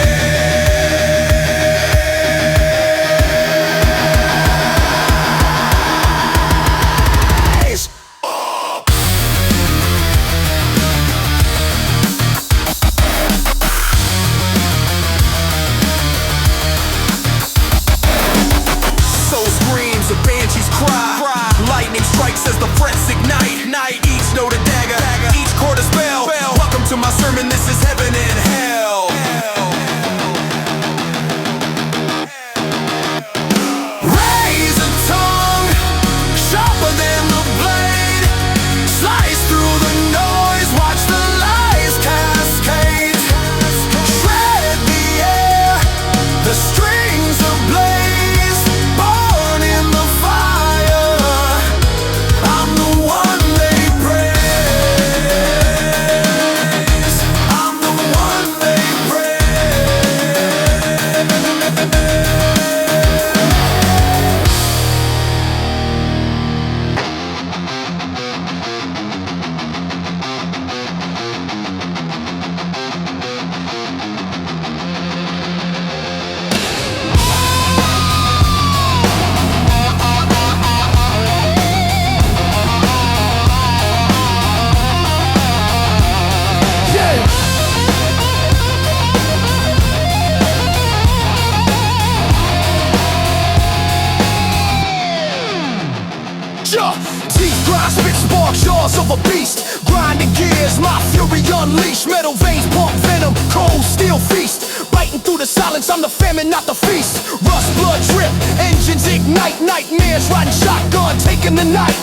jaws of a beast. Grinding gears, my fury unleashed. Metal veins pump venom, cold steel feast. Biting through the silence, I'm the famine, not the feast. Rust, blood drip, engines ignite. Nightmares, riding shotgun, taking the night.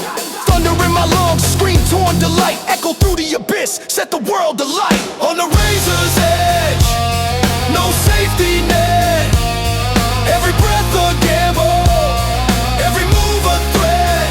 Thunder in my lungs, scream torn delight. Echo through the abyss, set the world alight. On the razor's edge, no safety net. Every breath a gamble, every move a threat.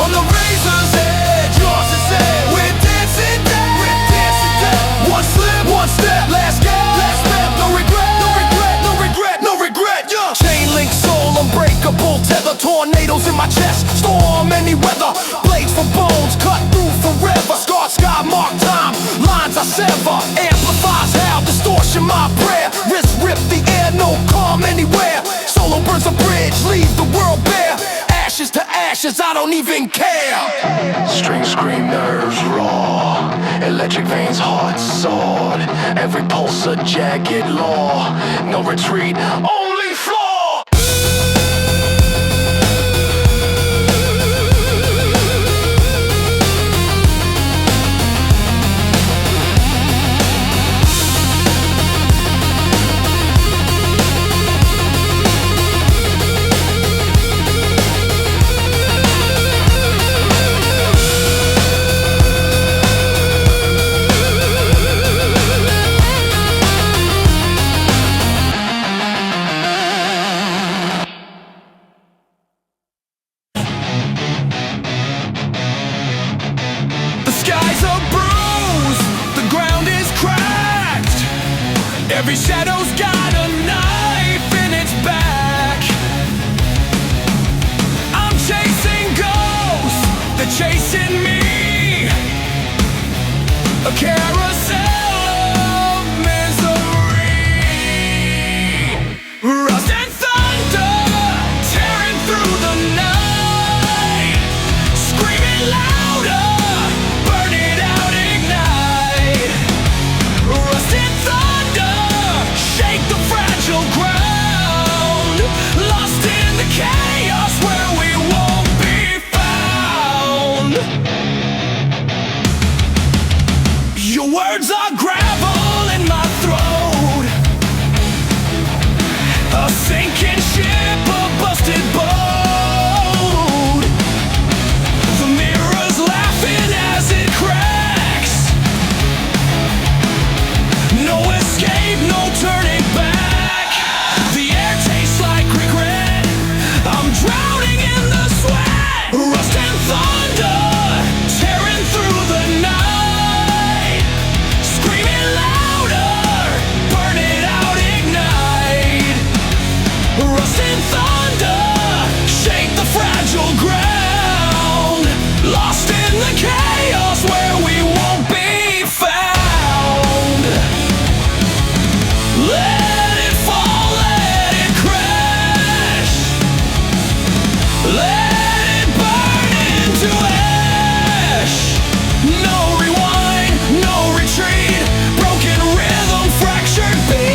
On the razor's edge, yours is it. We're dancing dead, we're dancing dead. One slip, one step, last gap, last step. No regret, no regret, no regret, no regret, yeah. Chain link soul, unbreakable tether. Tornadoes in my chest, storm any weather. Blades for bones, cut through forever. Scarred sky, mark time, lines I sever. Amplifies how, distortion my prayer. Wrist rip the air, no calm anywhere. Solo burns a bridge, leave the world bare. Ashes to ashes, I don't even care. Strings scream, nerves raw. Electric veins, heart sword. Every pulse a jagged law. No retreat, only floor. Every shadow's got a knife in its back. I'm chasing ghosts, they're chasing me. A carousel of misery. Rust and thunder tearing through the night. Screaming louder, burn it out, ignite. Rust and thunder, shake the fragile ground. Lost in the chaos where we won't be found. Your words are gravel in my throat. A sinking ship, a busted boat. The mirror's laughing as it cracks. No escape, no turning back. The air tastes like regret. I'm drowning in the sweat. Rust and thunder tearing through the night. Screaming louder, burn it out, ignite. Rust and thunder, shake the fragile ground. Lost in the chaos where we won't be found. Let it fall, let it crash. Let it burn into ash. No rewind, no retreat. Broken rhythm, fractured beat.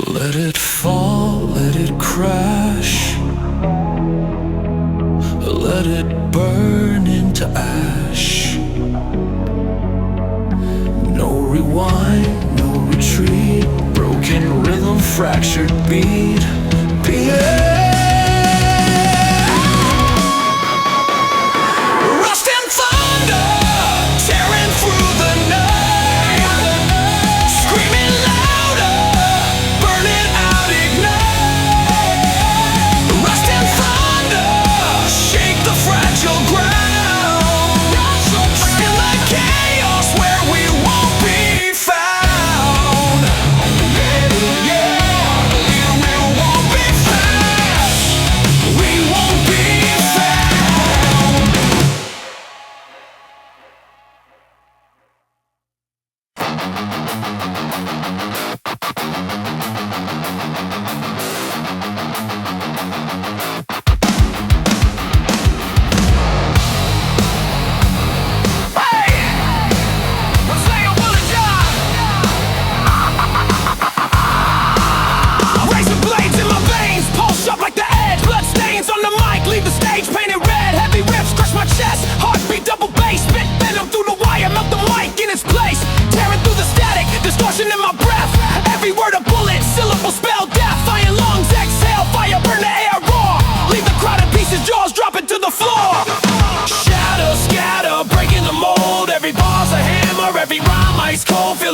Let it fall, let it crash. Let it burn into ash. No rewind, no retreat. Broken rhythm, fractured beat. Rust and thunder tearing through the night. Screaming louder, burn it out, ignite. Rust and thunder, shake the fragile ground. In the chaos where we won't be found. Yeah, we won't be found.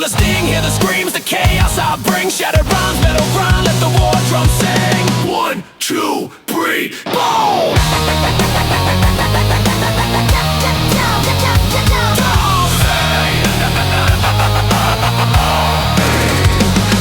the sting, hear the screams, the chaos I bring. Shattered rhymes, metal grind, let the war drum sing. 1, 2, 3, boom!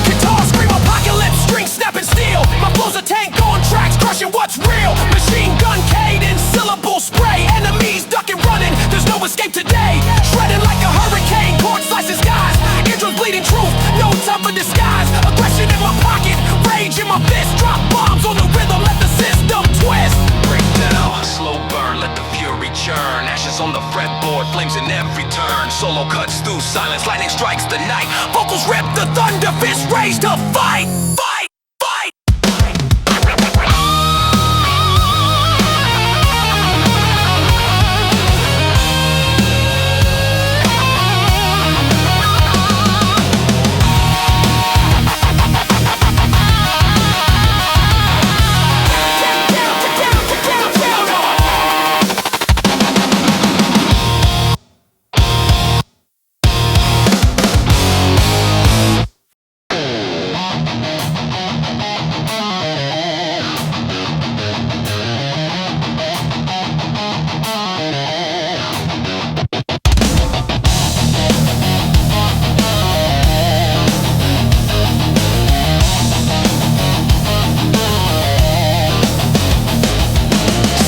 Guitar scream, apocalypse, strings snapping steel. My flow's a tank on tracks, crushing what's real. Machine gun cadence, syllable spray. Enemies ducking, running, there's no escape today. Shredding like a hurricane, cord slices skies. Eardrums bleeding truth, no time for disguise. Aggression in my pocket, rage in my fist. Drop bombs on the rhythm, let the system twist. Break down, slow burn, let the fury churn. Ashes on the fretboard, flames in every turn. Solo cuts through silence, lightning strikes the night. Vocals rip the thunder, fist raised to fight. Fight, fight.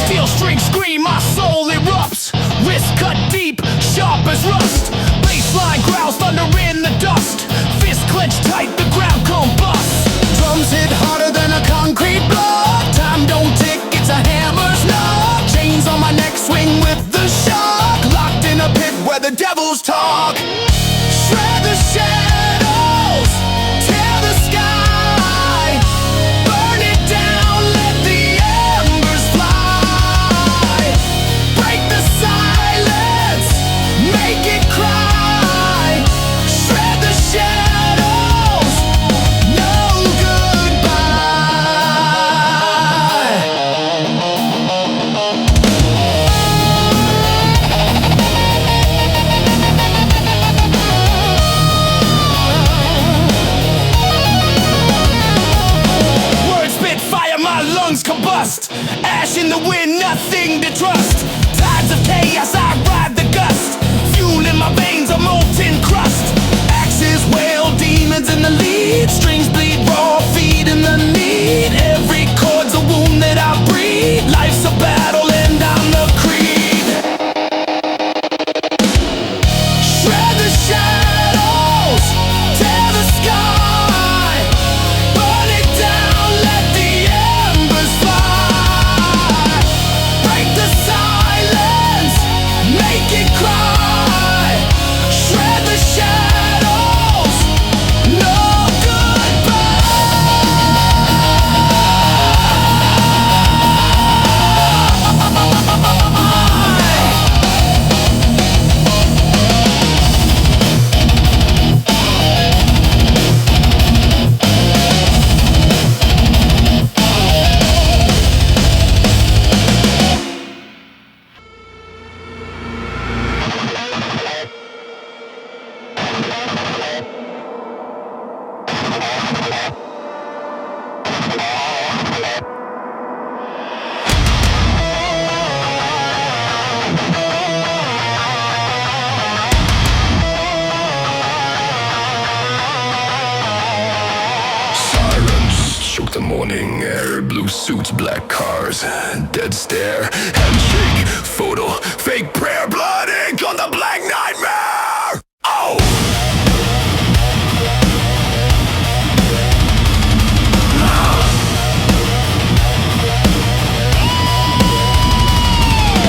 Steel string scream, my soul erupts. Wrist cut deep, sharp as rust. Baseline growls, thunder in the dust. Fist clenched tight, the ground combusts. Drums hit harder than a concrete block. Time don't tick, it's a hammer's knock. Chains on my neck, swing with the shock. Locked in a pit where the devils talk. Shred the shadows, tear the sky. Burn it down, let the embers fly. Break the silence, make it cry. Shred the shadows, no goodbye. Words spit fire, my lungs combust. Ash in the wind, nothing to trust. Tides of chaos, I ride the gust. Fuel in my veins, a molten crust. Axes wail, demons in the lead. Strings bleed raw, feed in the need. Every chord's a wound that I breathe. Life's a battle and I'm the creed. Shred the shadows, tear the sky. Burn it down, let the embers fly. Break the silence, make it cry. Shred the shadows, no goodbye. Sirens shook the morning air. Blue suits, black cars, dead stare. Handshake, photo, fake prayer. Blood ink on the black nightmare. Oh!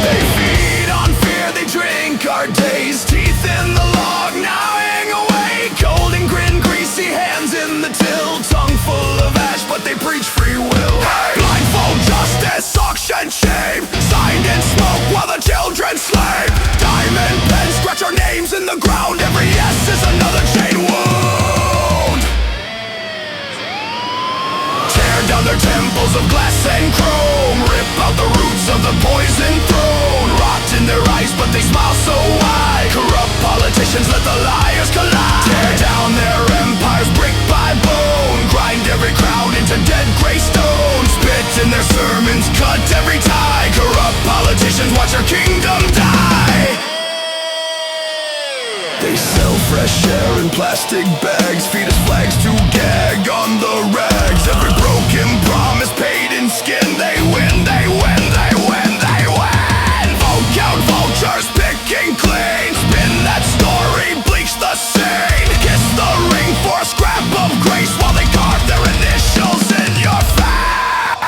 They feed on fear, they drink our days. Teeth in the log, gnawing away. Cold and grin, greasy hands in the till. Tongue full of ash, but they preach free will. Blindfold justice, auction shame. Signed in smoke while the children slave. Diamond pens scratch our names. Sharing plastic bags, feed us flags to gag on the rags. Every broken promise paid in skin. They win, they win, they win, they win. Vote out vultures, picking clean. Spin that story, bleach the scene. Kiss the ring for a scrap of grace while they carve their initials in your face.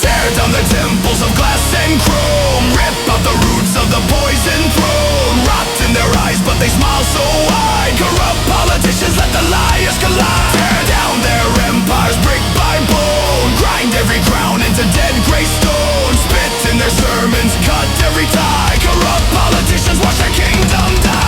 Tear down the temples of glass and chrome. Rip out the roots of the poison throne. Rot in their eyes but they smile so wide. Corrupt politicians let the liars collide. Tear down their empires brick by bone. Grind every crown into dead grey stone. Spit in their sermons, cut every tie. Corrupt politicians watch their kingdom die.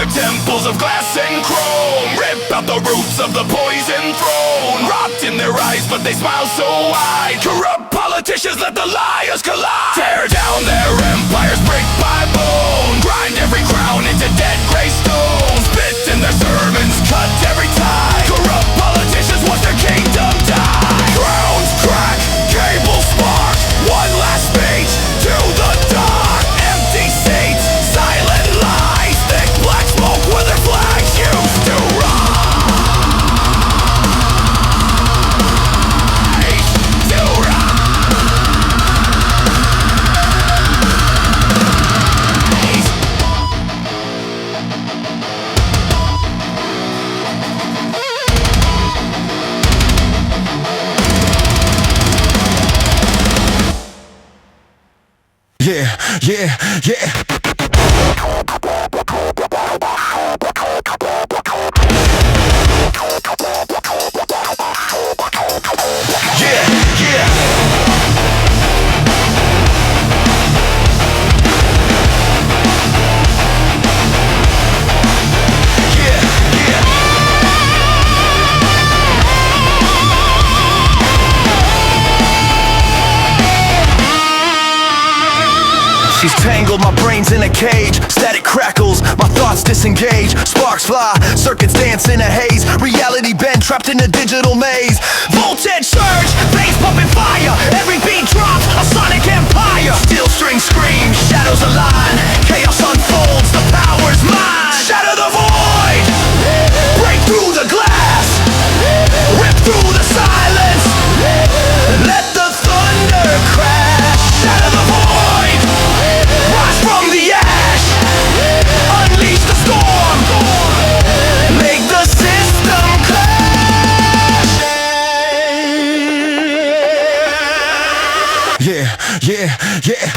Temples of glass and chrome. Rip out the roots of the poison throne. Rot in their eyes but they smile so wide. Corrupt politicians let the liars collide. Tear down their empires brick by bone. Grind every crown into dead grey stone. Spit in their sermons, cut every tie. Corrupt politicians watch their kingdom die. Crowns crack, cables spark. One last speech to the dark. Empty seats, silent lies. Thick black smoke where their flags used to rise. To rise. Yeah, yeah, yeah. She's tangled, my brain's in a cage. Static crackles, my thoughts disengage. Sparks fly, circuits dance in a haze. Reality bend, trapped in a digital maze. Voltage surge, bass pumping fire. Every beat drops, a sonic empire. Steel string scream, shadows align. Chaos unfolds, the power's mine. Shatter the void, break through the glass. Rip through the silence, let the thunder crash. Shatter the void, rise from the ash. Unleash the storm, make the system clash. Yeah, yeah, yeah.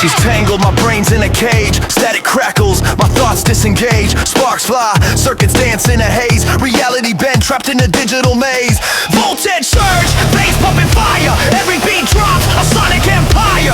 She's tangled, my brain's in a cage. Static crackles, my thoughts disengage. Sparks fly, circuits dance in a haze. Reality bend, trapped in a digital maze. Voltage surge, bass pumping fire. Every beat drops, a sonic empire.